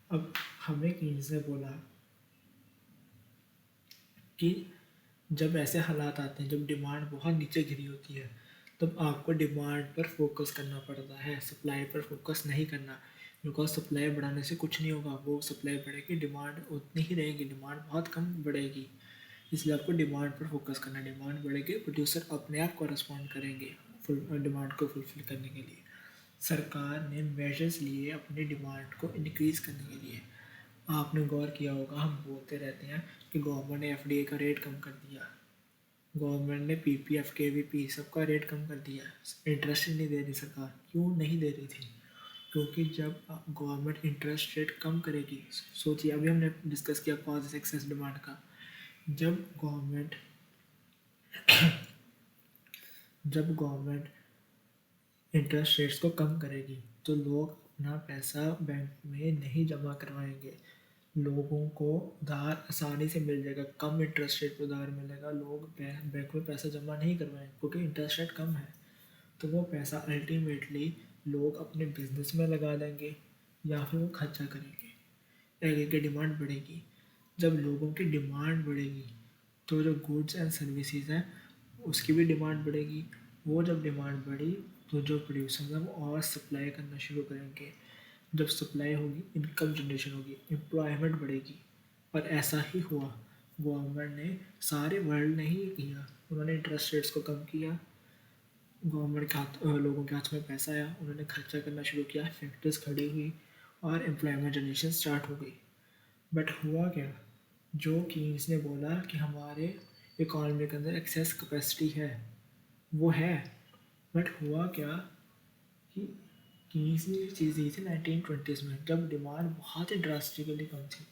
अब हमें किसी ने बोला कि जब ऐसे हालात आते हैं, जब डिमांड बहुत नीचे गिरी होती है, तब आपको डिमांड पर फोकस करना पड़ता है, सप्लाई पर फोकस नहीं करना। बिकॉज सप्लाई बढ़ाने से कुछ नहीं होगा, वो सप्लाई बढ़ेगी, डिमांड उतनी ही रहेगी, डिमांड बहुत कम बढ़ेगी। इसलिए आपको डिमांड पर फोकस करना है। डिमांड बढ़ेगी, प्रोड्यूसर अपने आप कॉरेस्पॉन्ड करेंगे डिमांड को फुलफिल करने के लिए। सरकार ने मेजर्स लिए अपनी डिमांड को इंक्रीज़ करने के लिए। आपने गौर किया होगा, हम बोलते रहते हैं कि गवर्नमेंट ने एफडीए का रेट कम कर दिया, गवर्नमेंट ने पीपीएफ केवीपी सबका रेट कम कर दिया, इंटरेस्ट नहीं दे रही सरकार। क्यों नहीं दे रही थी? क्योंकि जब गवर्नमेंट इंटरेस्ट रेट कम करेगी, सोचिए अभी हमने डिस्कस किया कॉज एक्सेस डिमांड का, जब गवर्नमेंट जब गवर्नमेंट इंटरेस्ट रेट्स को कम करेगी, तो लोग अपना पैसा बैंक में नहीं जमा करवाएंगे, लोगों को उधार आसानी से मिल जाएगा, कम इंटरेस्ट रेट पर उधार मिलेगा, लोग बैंक में पैसा जमा नहीं करवाएंगे क्योंकि इंटरेस्ट रेट कम है। तो वो पैसा अल्टीमेटली लोग अपने बिजनेस में लगा देंगे या फिर वो खर्चा करेंगे। आगे की डिमांड बढ़ेगी, जब लोगों की डिमांड बढ़ेगी, तो जो गुड्स एंड सर्विसेज हैं उसकी भी डिमांड बढ़ेगी। वो जब डिमांड बढ़ी, तो जो प्रोड्यूसर हैं वो और सप्लाई करना शुरू करेंगे। जब सप्लाई होगी, इनकम जनरेशन होगी, एम्प्लॉयमेंट बढ़ेगी। और ऐसा ही हुआ। गवर्नमेंट ने, सारे वर्ल्ड ने ही किया, उन्होंने इंटरेस्ट रेट्स को कम किया, गवर्नमेंट के हाथ लोगों के हाथ में पैसा आया, उन्होंने खर्चा करना शुरू किया, फैक्ट्रीज खड़ी हुई और एम्प्लॉयमेंट जनरेशन स्टार्ट हो गई। बट हुआ क्या? जो कीन्स ने बोला कि हमारे इकॉनमी के अंदर एक्सेस कैपेसिटी है, वो है। बट हुआ क्या कि कीन्स ने ये चीज़ दी थी 1920s में, जब डिमांड बहुत ही ड्रास्टिकली कम थी।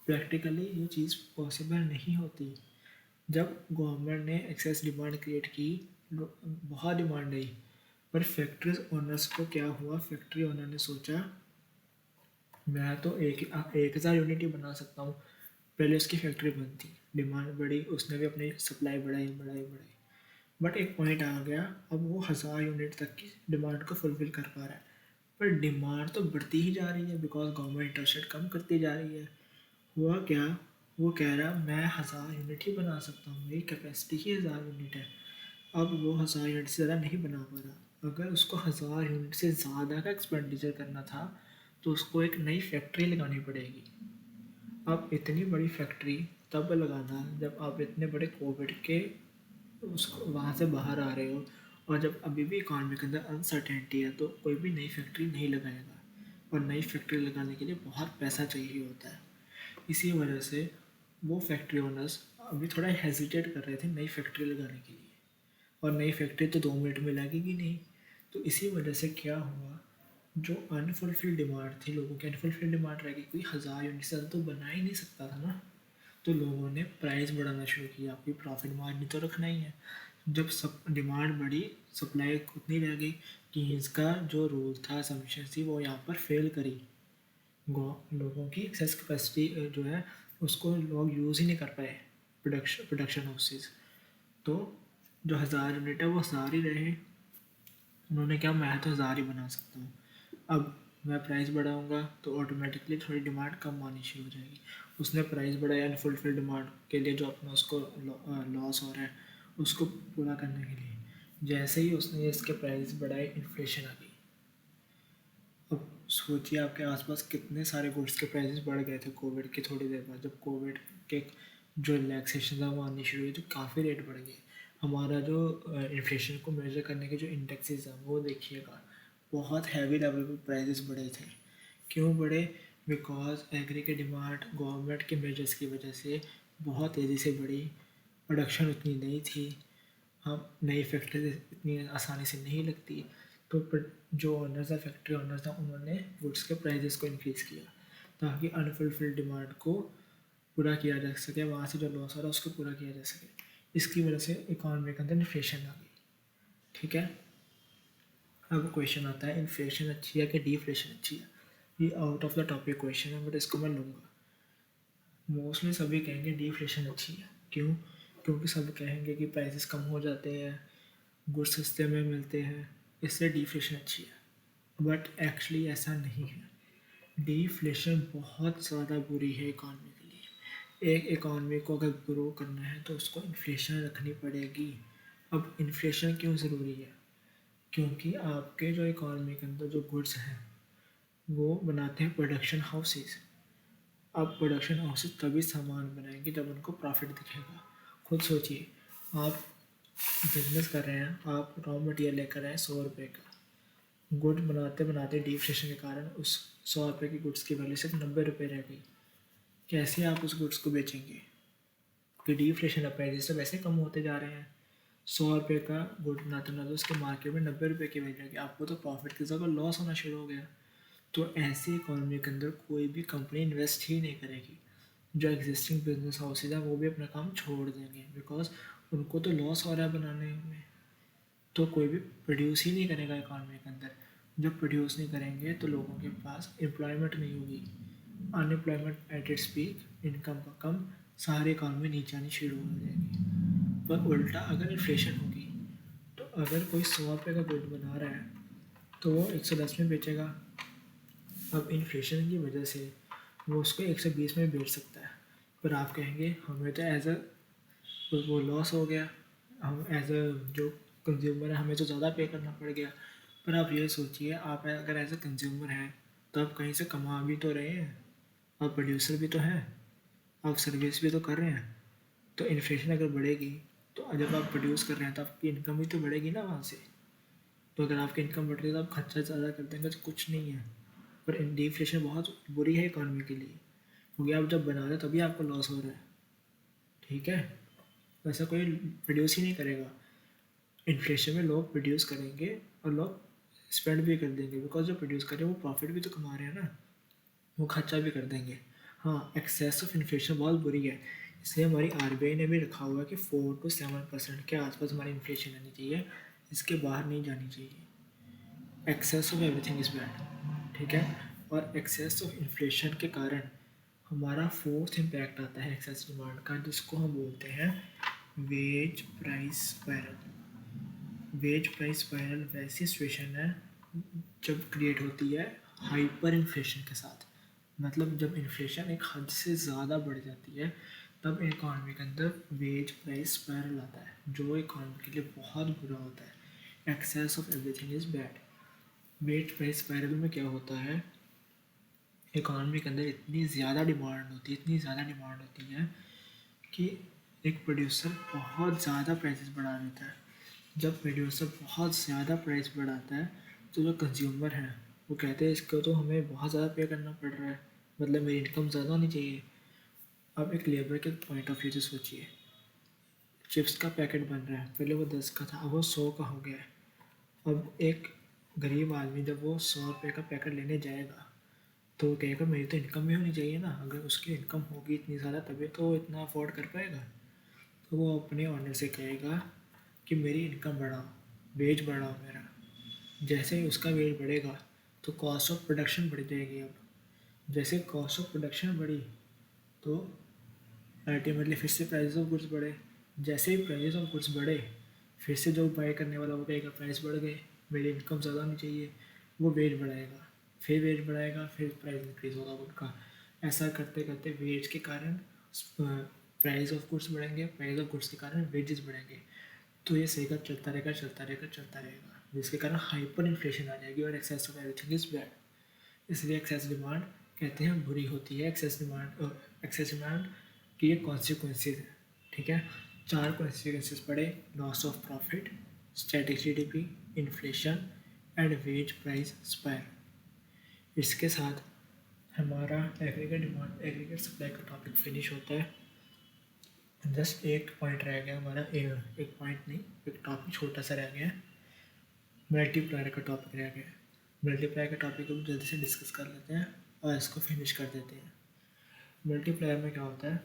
प्रैक्टिकली ये चीज़ पॉसिबल नहीं होती। जब गवर्नमेंट ने एक्सेस डिमांड क्रिएट की, बहुत डिमांड आई, पर फैक्ट्रीज ओनर्स को क्या हुआ, फैक्ट्री ओनर ने सोचा मैं तो 1,000 यूनिट ही बना सकता हूँ। पहले उसकी फैक्ट्री बंद थी, डिमांड बढ़ी, उसने भी अपनी सप्लाई बढ़ाई। बट एक पॉइंट आ गया, अब वो 1,000 यूनिट तक की डिमांड को फुलफिल कर पा रहा है, पर डिमांड तो बढ़ती ही जा रही है बिकॉज गवर्नमेंट इंटरेस्ट रेट कम करती जा रही है। हुआ क्या? वो कह रहा मैं 1,000 यूनिट ही बना सकता हूँ, मेरी कैपेसिटी ही 1,000 यूनिट है। अब वो 1,000 यूनिट से ज़्यादा नहीं बना पा रहा। अगर उसको 1,000 यूनिट से ज़्यादा का एक्सपेंडिचर करना था, तो उसको एक नई फैक्ट्री लगानी पड़ेगी। अब इतनी बड़ी फैक्ट्री तब लगाना जब आप इतने बड़े कोविड के उसको वहाँ से बाहर आ रहे हो, और जब अभी भी इकॉनमी के अंदर अनसर्टेनिटी है तो कोई भी नई फैक्ट्री नहीं लगाएगा, और नई फैक्ट्री लगाने के लिए बहुत पैसा चाहिए होता है। इसी वजह से वो फैक्ट्री ओनर्स अभी थोड़ा हेजिटेट कर रहे थे नई फैक्ट्री लगाने के लिए, और नई फैक्ट्री तो 2 मिनट में लगेगी नहीं। तो इसी वजह से क्या हुआ, जो अनफुलफिल्ड डिमांड थी लोगों की, अनफुलफिल्ड डिमांड रह गई, कोई 1000 यूनिट से ज़्यादा तो बना ही नहीं सकता था ना। तो लोगों ने प्राइस बढ़ाना शुरू किया, कोई प्रॉफिट मार्जिन तो रखना ही है। जब सब डिमांड बढ़ी, सप्लाई उतनी रह गई कि इसका जो रूल था, असम्पशन थी, वो यहाँ पर फेल करी। लोगों की एक्सेस कैपेसिटी जो है उसको लोग यूज़ ही नहीं कर पाए, प्रोडक्शन हाउसेज। तो जो 1000 यूनिट है वो 1000 ही रहे। उन्होंने क्या, मैं तो 1000 ही बना सकता हूँ। अब मैं प्राइस बढ़ाऊंगा तो ऑटोमेटिकली थोड़ी डिमांड कम आनी शुरू हो जाएगी। उसने प्राइस बढ़ाया अनफुलफिल्ड डिमांड के लिए, जो अपना उसको लॉस हो रहा है उसको पूरा करने के लिए। जैसे ही उसने इसके प्राइस बढ़ाए, इन्फ्लेशन आ गई। अब सोचिए आपके आसपास कितने सारे गुड्स के प्राइसेस बढ़ गए थे कोविड के थोड़ी देर बाद। जब कोविड के जो रिलैक्सेशन था वो आनी शुरू हुई तो काफ़ी रेट बढ़ गए। हमारा जो इन्फ्लेशन को मेजर करने के जो इंडेक्सेस हैं वो देखिएगा, बहुत हैवी लेवल पे प्राइसेस बढ़े थे। क्यों बढ़े? बिकॉज एग्री की डिमांड गवर्नमेंट के मेजर्स की वजह से बहुत तेज़ी से बढ़ी। प्रोडक्शन उतनी नहीं थी, हम नई फैक्ट्री इतनी आसानी से नहीं लगती। तो जो ओनर्स हैं, फैक्ट्री ओनर्स हैं, उन्होंने गुड्स के प्राइजेस को इंक्रीज़ किया ताकि अनफुलफिल्ड डिमांड को पूरा किया जा सके, वहाँ से जो लॉस हो रहा है उसको पूरा किया जा सके। इसकी वजह से इकॉनमी के अंदर इन्फ्लेशन आ गई। ठीक है। अब क्वेश्चन आता है, इन्फ्लेशन अच्छी है कि डिफ्लेशन अच्छी है? ये out of the topic question है, बट इसको मैं लूँगा। मोस्टली सभी कहेंगे डिफ्लेशन अच्छी है। क्यों? क्योंकि सब कहेंगे कि प्राइसेस कम हो जाते हैं, गुड्स सस्ते में मिलते हैं, इससे डिफ्लेशन अच्छी है। बट एक्चुअली ऐसा नहीं है। डिफ्लेशन बहुत ज़्यादा बुरी है इकॉनमी के लिए। एक इकॉनमी को अगर ग्रो करना है तो उसको इन्फ्लेशन रखनी पड़ेगी। अब इन्फ्लेशन क्यों ज़रूरी है? क्योंकि आपके जो इकॉनमी के अंदर जो गुड्स हैं वो बनाते हैं प्रोडक्शन हाउसेस। अब प्रोडक्शन हाउसेस तभी सामान बनाएंगे जब उनको प्रॉफिट दिखेगा। खुद सोचिए, आप बिजनेस कर रहे हैं, आप रॉ मटेरियल लेकर आए 100 रुपये का, गुड बनाते बनाते डिफ्लेशन के कारण उस 100 रुपये की गुड्स की वैल्यू सिर्फ 90 रुपये रह गई। कैसे आप उस गुड्स को बेचेंगे? कि डिफ्लेशन है, प्राइसेस तो वैसे कम होते जा रहे हैं। 100 रुपये का गुड बनाते बनाते उसके मार्केट में 90 रुपये की वैल्यू है, आपको तो प्रॉफिट की जगह लॉस होना शुरू हो गया। तो ऐसी इकॉनमी के अंदर कोई भी कंपनी इन्वेस्ट ही नहीं करेगी। जो एग्जिस्टिंग बिजनेस हाउसेज हैं वो भी अपना काम छोड़ देंगे, बिकॉज उनको तो लॉस हो रहा है बनाने में। तो कोई भी प्रोड्यूस ही नहीं करेगा इकॉनमी के अंदर। जब प्रोड्यूस नहीं करेंगे तो लोगों के पास एम्प्लॉयमेंट नहीं होगी, unemployment at its peak, income का कम, सारी इकॉनमी नीचे आनी शुरू हो जाएगी। पर उल्टा अगर इन्फ्लेशन होगी तो अगर कोई 100 रुपये का गुड बना रहा है तो वो 110 में बेचेगा। अब इन्फ्लेशन की वजह से वो उसको 120 में बेच सकता है। पर आप कहेंगे हमें तो एज अ वो लॉस हो गया, हम एज अ जो कंज्यूमर है हमें तो ज़्यादा पे करना पड़ गया। पर आप ये सोचिए, आप अगर एज अ कंज्यूमर हैं तो आप कहीं से कमा भी तो रहे हैं, आप प्रोड्यूसर भी तो हैं, आप सर्विस भी तो कर रहे हैं। तो इन्फ्लेशन अगर बढ़ेगी तो जब आप प्रोड्यूस कर रहे हैं तो आपकी इनकम भी तो बढ़ेगी ना वहाँ से। तो अगर आपकी इनकम बढ़ रही है तो आप खर्चा ज़्यादा कर देंगे तो कुछ नहीं है। पर डिफ्लेशन बहुत बुरी है इकॉनमी के लिए, क्योंकि आप जब बना रहे हो तभी आपको लॉस हो रहा है। ठीक है। वैसा कोई प्रोड्यूस ही नहीं करेगा। इन्फ्लेशन में लोग प्रोड्यूस करेंगे और लोग स्पेंड भी कर देंगे, बिकॉज जो प्रोड्यूस कर रहे हैं वो प्रॉफिट भी तो कमा रहे हैं ना, वो खर्चा भी कर देंगे। हाँ, एक्सेस ऑफ इन्फ्लेशन बहुत बुरी है, इसलिए हमारी आरबीआई ने भी रखा हुआ है कि 4 to 7% के आसपास हमारी इन्फ्लेशन आनी चाहिए, इसके बाहर नहीं जानी चाहिए। Excess of everything is bad. ठीक है। और एक्सेस ऑफ इन्फ्लेशन के कारण हमारा फोर्थ इम्पैक्ट आता है एक्सेस डिमांड का, जिसको हम बोलते हैं wage price spiral. Wage price spiral वैसी सिचुएशन है जब क्रिएट होती है हाइपर इन्फ्लेशन के साथ। मतलब जब इन्फ्लेशन एक हद से ज़्यादा बढ़ जाती है तब इकॉनमी के अंदर वेज प्राइस स्पायरल आता है, जो इकॉनमी के लिए बहुत बुरा होता है। Excess of everything is bad. Wage price spiral में क्या होता है, इकॉनमी के अंदर इतनी ज़्यादा डिमांड होती है, इतनी ज़्यादा डिमांड होती है कि एक प्रोड्यूसर बहुत ज़्यादा प्राइसेस बढ़ा देता है, जब प्रोड्यूसर बहुत ज़्यादा प्राइस बढ़ाता है तो जो कंज्यूमर हैं वो कहते हैं इसको तो हमें बहुत ज़्यादा पे करना पड़ रहा है, मतलब मेरी इनकम ज़्यादा होनी चाहिए। अब एक लेबर के पॉइंट ऑफ व्यू से सोचिए, चिप्स का पैकेट बन रहा है, पहले वो 10 का था, अब वो 100 का हो गया है। अब एक गरीब आदमी जब वो 100 रुपये का पैकेट लेने जाएगा तो वो कहेगा मेरी तो इनकम भी होनी चाहिए ना, अगर उसकी इनकम होगी इतनी ज़्यादा तभी तो वो इतना अफोर्ड कर पाएगा। तो वो अपने ऑनर से कहेगा कि मेरी इनकम बढ़ाओ, वेज बढ़ाओ मेरा। जैसे ही उसका वेज बढ़ेगा तो कॉस्ट ऑफ प्रोडक्शन बढ़ जाएगी। अब जैसे कॉस्ट ऑफ प्रोडक्शन बढ़ी तो अल्टीमेटली फिर से प्राइस ऑफ गुड्स बढ़े। जैसे ही प्राइस ऑफ गुड्स बढ़े फिर से जो बाय करने वाला वो कहेगा प्राइस बढ़ गए, मेरी इनकम ज़्यादा होनी चाहिए, वो वेज बढ़ाएगा। फिर वेज बढ़ाएगा, फिर प्राइस इंक्रीज होगा उनका। ऐसा करते करते वेज के कारण प्राइस ऑफ गुड्स बढ़ेंगे, प्राइस ऑफ गुड्स के कारण वेजेस बढ़ेंगे। तो ये साइकिल चलता रहेगा चलता रहेगा चलता रहेगा, जिसके कारण हाइपर इन्फ्लेशन आ जाएगी और excess of everything is bad. इसलिए एक्सेस डिमांड कहते हैं बुरी होती है। एक्सेस डिमांड की ये कॉन्सिक्वेंसेज है। ठीक है, 4 कॉन्सिक्वेंसेज पड़े: loss of profit, static GDP, inflation and wage price spiral. इसके साथ हमारा एग्रीगेट डिमांड एग्रीगेट सप्लाई का टॉपिक फिनिश होता है। जस्ट एक पॉइंट रह गया हमारा, एक पॉइंट नहीं, एक टॉपिक छोटा सा रह गया, मल्टीप्लायर का टॉपिक रह गया। मल्टीप्लायर का टॉपिक को जल्दी से डिस्कस कर लेते हैं और इसको फिनिश कर देते हैं। मल्टीप्लायर में क्या होता है,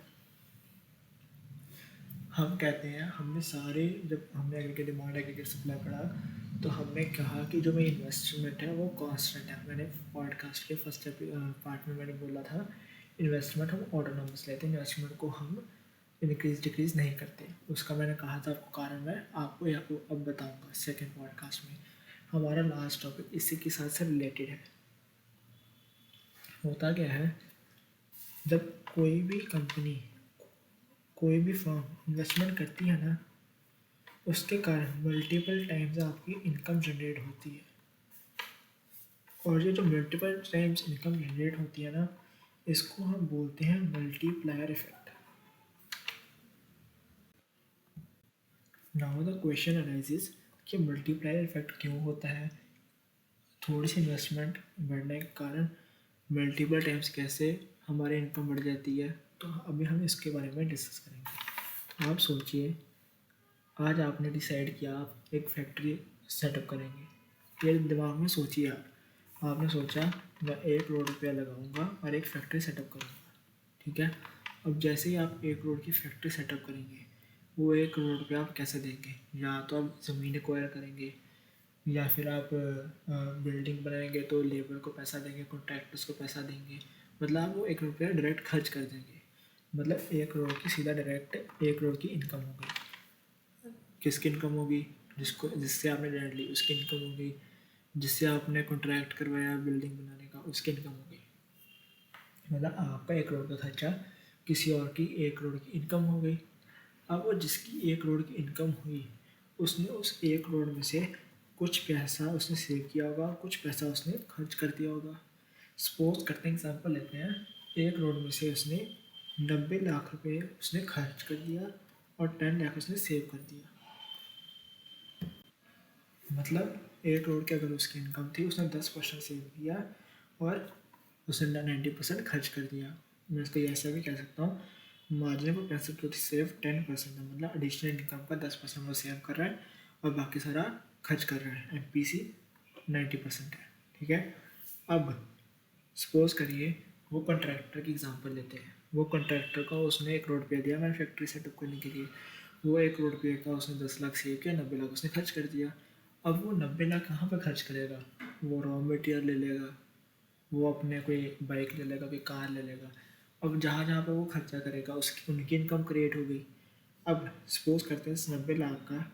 हम कहते हैं हमने सारे, जब हमने एग्रीगेट डिमांड एग्रीगेट सप्लाई पढ़ा तो हमने कहा कि जो मेरी इन्वेस्टमेंट है वो कांस्टेंट है। मैंने पॉडकास्ट के फर्स्ट पार्ट में मैंने बोला था इन्वेस्टमेंट हम ऑटोनॉमस लेते हैं, इन्वेस्टमेंट को हम इंक्रीज डिक्रीज नहीं करते। उसका मैंने कहा था आपको कारण, मैं आपको यहाँ पे अब बताऊंगा सेकेंड पॉडकास्ट में। हमारा लास्ट टॉपिक इसी के साथ से रिलेटेड है। होता क्या है, जब कोई भी कंपनी, कोई भी फर्म इन्वेस्टमेंट करती है ना, उसके कारण मल्टीपल टाइम्स आपकी इनकम जनरेट होती है। और ये जो मल्टीपल टाइम्स इनकम जनरेट होती है ना, इसको हम बोलते हैं multiplier effect. Now the question arises कि मल्टीप्लायर इफेक्ट क्यों होता है, थोड़ी सी इन्वेस्टमेंट बढ़ने के कारण मल्टीपल टाइम्स कैसे हमारी इनकम बढ़ जाती है। तो अभी हम इसके बारे में डिस्कस करेंगे। आप सोचिए, आज आपने डिसाइड किया आप एक फैक्ट्री सेटअप करेंगे। ये दिमाग में सोचिए, आपने सोचा मैं 1 करोड़ रुपया लगाऊंगा और एक फैक्ट्री सेटअप करूंगा। ठीक है, अब जैसे ही आप 1 करोड़ की फैक्ट्री सेटअप करेंगे, वो 1 करोड़ रुपया आप कैसे देंगे? या तो आप ज़मीन एक्वायर करेंगे, या फिर आप बिल्डिंग बनाएंगे तो लेबर को पैसा देंगे, कॉन्ट्रैक्टर्स को पैसा देंगे। मतलब आप वो 1 रुपया डायरेक्ट खर्च कर देंगे। मतलब 1 करोड़ की सीधा डायरेक्ट 1 करोड़ की इनकम हो गई। किसकी इनकम होगी? जिसको जिससे आपने लैंड ली उसकी इनकम होगी, जिससे आपने कॉन्ट्रैक्ट करवाया बिल्डिंग बनाने का उसकी इनकम होगी। मतलब आपका 1 करोड़ का खर्चा, किसी और की 1 करोड़ की इनकम हो गई। अब वो जिसकी 1 करोड़ की इनकम हुई, उसने उस 1 करोड़ में से कुछ पैसा उसने सेव किया होगा, कुछ पैसा उसने खर्च कर दिया होगा। सपोज करते हैं, एग्जाम्पल लेते हैं, 1 करोड़ में से उसने 90 लाख रुपए उसने खर्च कर दिया और 10 लाख उसने सेव कर दिया। मतलब 1 करोड़ की अगर उसकी इनकम थी, उसने 10% सेव किया और उसने 90% खर्च कर दिया। मैं इसको ऐसा भी कह सकता हूँ, मार्जिनल पैसे टू सेव 10% है, मतलब एडिशनल इनकम का 10% वो सेव कर रहा है और बाकी सारा खर्च कर रहा है। एमपीसी 90% है। ठीक है, अब सपोज करिए वो कॉन्ट्रैक्टर की एग्जांपल लेते हैं। वो कॉन्ट्रैक्टर का उसने 1 करोड़ रुपया दिया मैंने फैक्ट्री सेटअप करने के लिए। वो 1 करोड़ रुपये का उसने 10 लाख सेव किया, 90 लाख उसने खर्च कर दिया। अब वो 90 लाख कहाँ पर खर्च करेगा? वो रॉ मटेरियल ले लेगा, वो अपने कोई बाइक ले लेगा, कोई कार ले लेगा। अब जहाँ जहाँ पर वो खर्चा करेगा उसकी उनकी इनकम क्रिएट हो गई। अब सपोज करते हैं 90 लाख का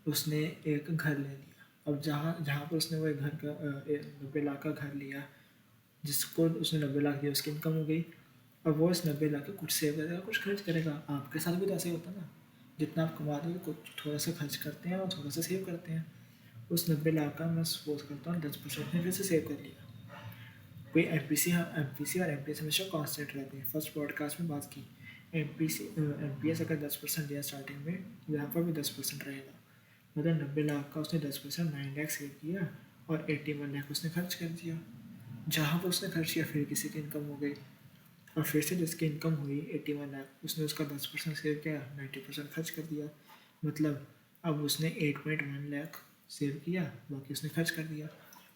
उसने एक घर ले लिया। अब जहाँ जहाँ पर उसने वो एक घर का 90 लाख का घर लिया, जिसको उसने 90 लाख दिया उसकी इनकम हो गई। अब वो इस 90 लाख का कुछ सेव करेगा, कुछ खर्च करेगा। आपके साथ भी तो ऐसे ही होता है ना, जितना आप कमाते हो कुछ थोड़ा सा खर्च करते हैं और थोड़ा सा सेव करते हैं। उस 90 लाख का मैं सपोज करता हूँ 10% ने फिर से सेव कर लिया। कोई एम पी सी और एम पी एस हमेशा कांस्टेंट रहते हैं। फर्स्ट पॉडकास्ट में बात की, एम पी एस अगर 10% दिया स्टार्टिंग में, यहाँ पर भी 10% रहेगा। मतलब 90 लाख का उसने 10% 9 लाख सेव किया और 81 लाख उसने खर्च कर दिया। जहाँ पर उसने खर्च किया फिर किसी की इनकम हो गई, और फिर से जिसकी इनकम हुई 81 लाख उसने उसका 10% सेव किया, 90% खर्च कर दिया। मतलब अब उसने 8.1 लाख सेव किया, बाकी उसने खर्च कर दिया।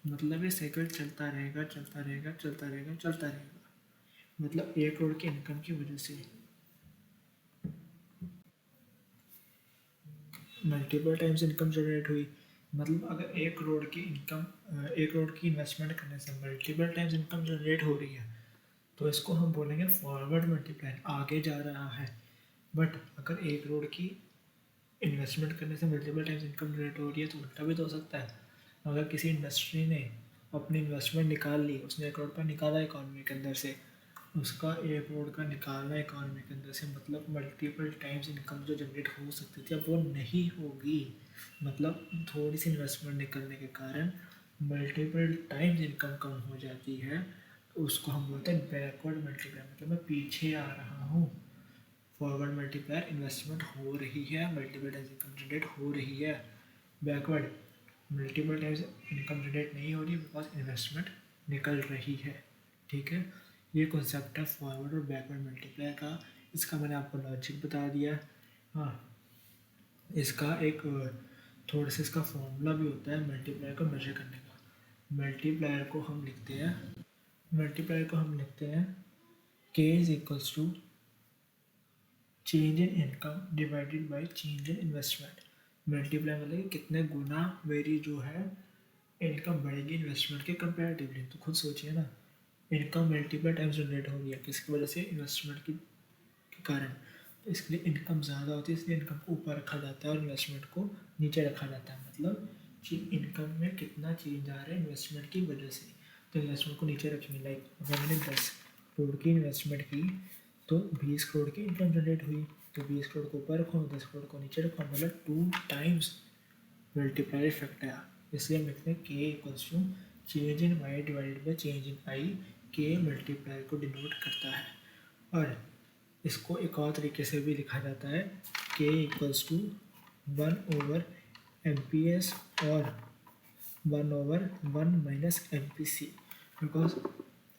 मतलब ये साइकिल चलता रहेगा चलता रहेगा चलता रहेगा चलता रहेगा। मतलब 1 करोड़ की इनकम की वजह से मल्टीपल टाइम्स इनकम जनरेट हुई। मतलब अगर 1 करोड़ की इनकम, 1 करोड़ की इन्वेस्टमेंट करने से मल्टीपल टाइम्स इनकम जनरेट हो रही है, तो इसको हम बोलेंगे फॉरवर्ड मल्टीप्लायर, आगे जा रहा है। बट अगर 1 करोड़ की इन्वेस्टमेंट करने से मल्टीपल टाइम्स इनकम जनरेट हो रही है तो उल्टा भी तो हो सकता है। अगर किसी इंडस्ट्री ने अपनी इन्वेस्टमेंट निकाल ली, उसने 1 करोड़ रुपये निकाला इकॉनमी के अंदर से, उसका 1 करोड़ का निकालना इकॉनमी के अंदर से, मतलब मल्टीपल टाइम्स इनकम जो जनरेट हो सकती थी अब वो नहीं होगी। मतलब थोड़ी सी इन्वेस्टमेंट निकलने के कारण मल्टीपल टाइम्स इनकम कम हो जाती है, तो उसको हम बोलते हैं बैकवर्ड मल्टीप्लायर, मतलब मैं पीछे आ रहा हूँ। फॉरवर्ड मल्टीप्लायर इन्वेस्टमेंट हो रही है, मल्टीपल टाइम्स इनकम जनरेट हो रही है। Backward multiple times income generate नहीं हो रही बिकॉज इन्वेस्टमेंट निकल रही है। ठीक है, ये कॉन्सेप्ट है फॉरवर्ड और बैकवर्ड मल्टीप्लायर का। इसका मैंने आपको लॉजिक बता दिया। हाँ, इसका एक थोड़ा सा इसका फॉर्मूला भी होता है मल्टीप्लायर को मेजर करने का। मल्टीप्लायर को हम लिखते हैं K is equals to change in income divided by change in investment. Multiply मतलब कि कितने गुना मेरी जो है इनकम बढ़ेगी इन्वेस्टमेंट के कंपेरेटिवली। तो खुद सोचिए ना, इनकम मल्टीपल टाइम्स जनरेट हो रही है किसकी वजह से, इन्वेस्टमेंट की के कारण। तो इसके लिए इनकम ज़्यादा होती है, इसलिए इनकम को ऊपर रखा जाता है और इन्वेस्टमेंट को नीचे रखा जाता है। मतलब कि इनकम में कितना चेंज आ रहा है इन्वेस्टमेंट की वजह से, तो इन्वेस्टमेंट को नीचे रखेंगे। लाइक अगर मैंने 10 करोड़ की इन्वेस्टमेंट की तो 20 करोड़ की इनकम जनरेट हुई, तो 20 करोड़ को ऊपर रखो, 10 करोड़ को नीचे रखो, मतलब 2 टाइम्स मल्टीप्लायर इफेक्ट आया। इसलिए हम लिखते हैं K equals to change in Y divided by change in I. K multiplier को डिनोट करता है। और इसको एक और तरीके से भी लिखा जाता है, के इक्वल्स टू 1/MPS और 1/1 minus MPC। Because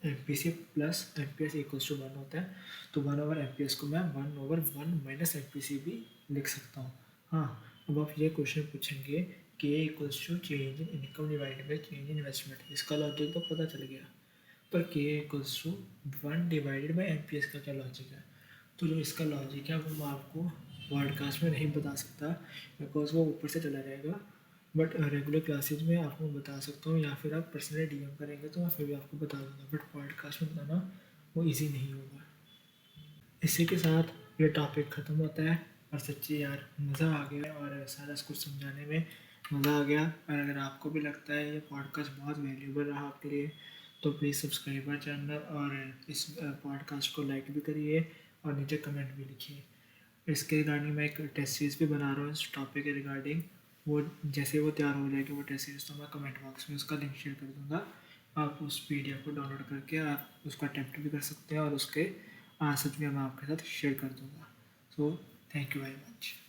MPC plus MPS equals to 1 होता है, तो 1/MPS को मैं 1/1 माइनस MPC भी लिख सकता हूँ। हाँ, अब आप ये क्वेश्चन पूछेंगे K equals to change in income divided by change in investment, इसका लॉजिक तो पता चल गया, पर K equals to 1 divided by MPS का क्या लॉजिक है। तो जो इसका लॉजिक है वो मैं आपको पॉडकास्ट में नहीं बता सकता बिकॉज वो ऊपर से चला जाएगा। बट रेगुलर क्लासेज में आपको बता सकता हूँ, या फिर आप पर्सनली DM करेंगे तो मैं फिर भी आपको बता दूंगा, बट पॉडकास्ट में बताना वो ईजी नहीं होगा। इसी के साथ ये टॉपिक ख़त्म होता है। और सच्ची यार मज़ा आ गया और सारा कुछ समझाने में मज़ा आ गया। और अगर आपको भी लगता है ये पॉडकास्ट बहुत वैल्यूबल रहा आपके लिए तो प्लीज़ सब्सक्राइब आवर चैनल और इस पॉडकास्ट को लाइक भी करिए और नीचे कमेंट भी लिखिए। इसके रिगार्डिंग मैं एक टेस्ट सीरीज़ भी बना रहा हूँ इस टॉपिक के रिगार्डिंग। वो जैसे वो तैयार हो जाएगी वो टेस्ट सीरीज़, तो मैं कमेंट बॉक्स में उसका लिंक शेयर कर दूँगा। आप उस PDF को डाउनलोड करके आप उसको अटैम्प्ट भी कर सकते हैं और उसके आंसर भी मैं आपके साथ शेयर कर दूँगा। So thank you very much.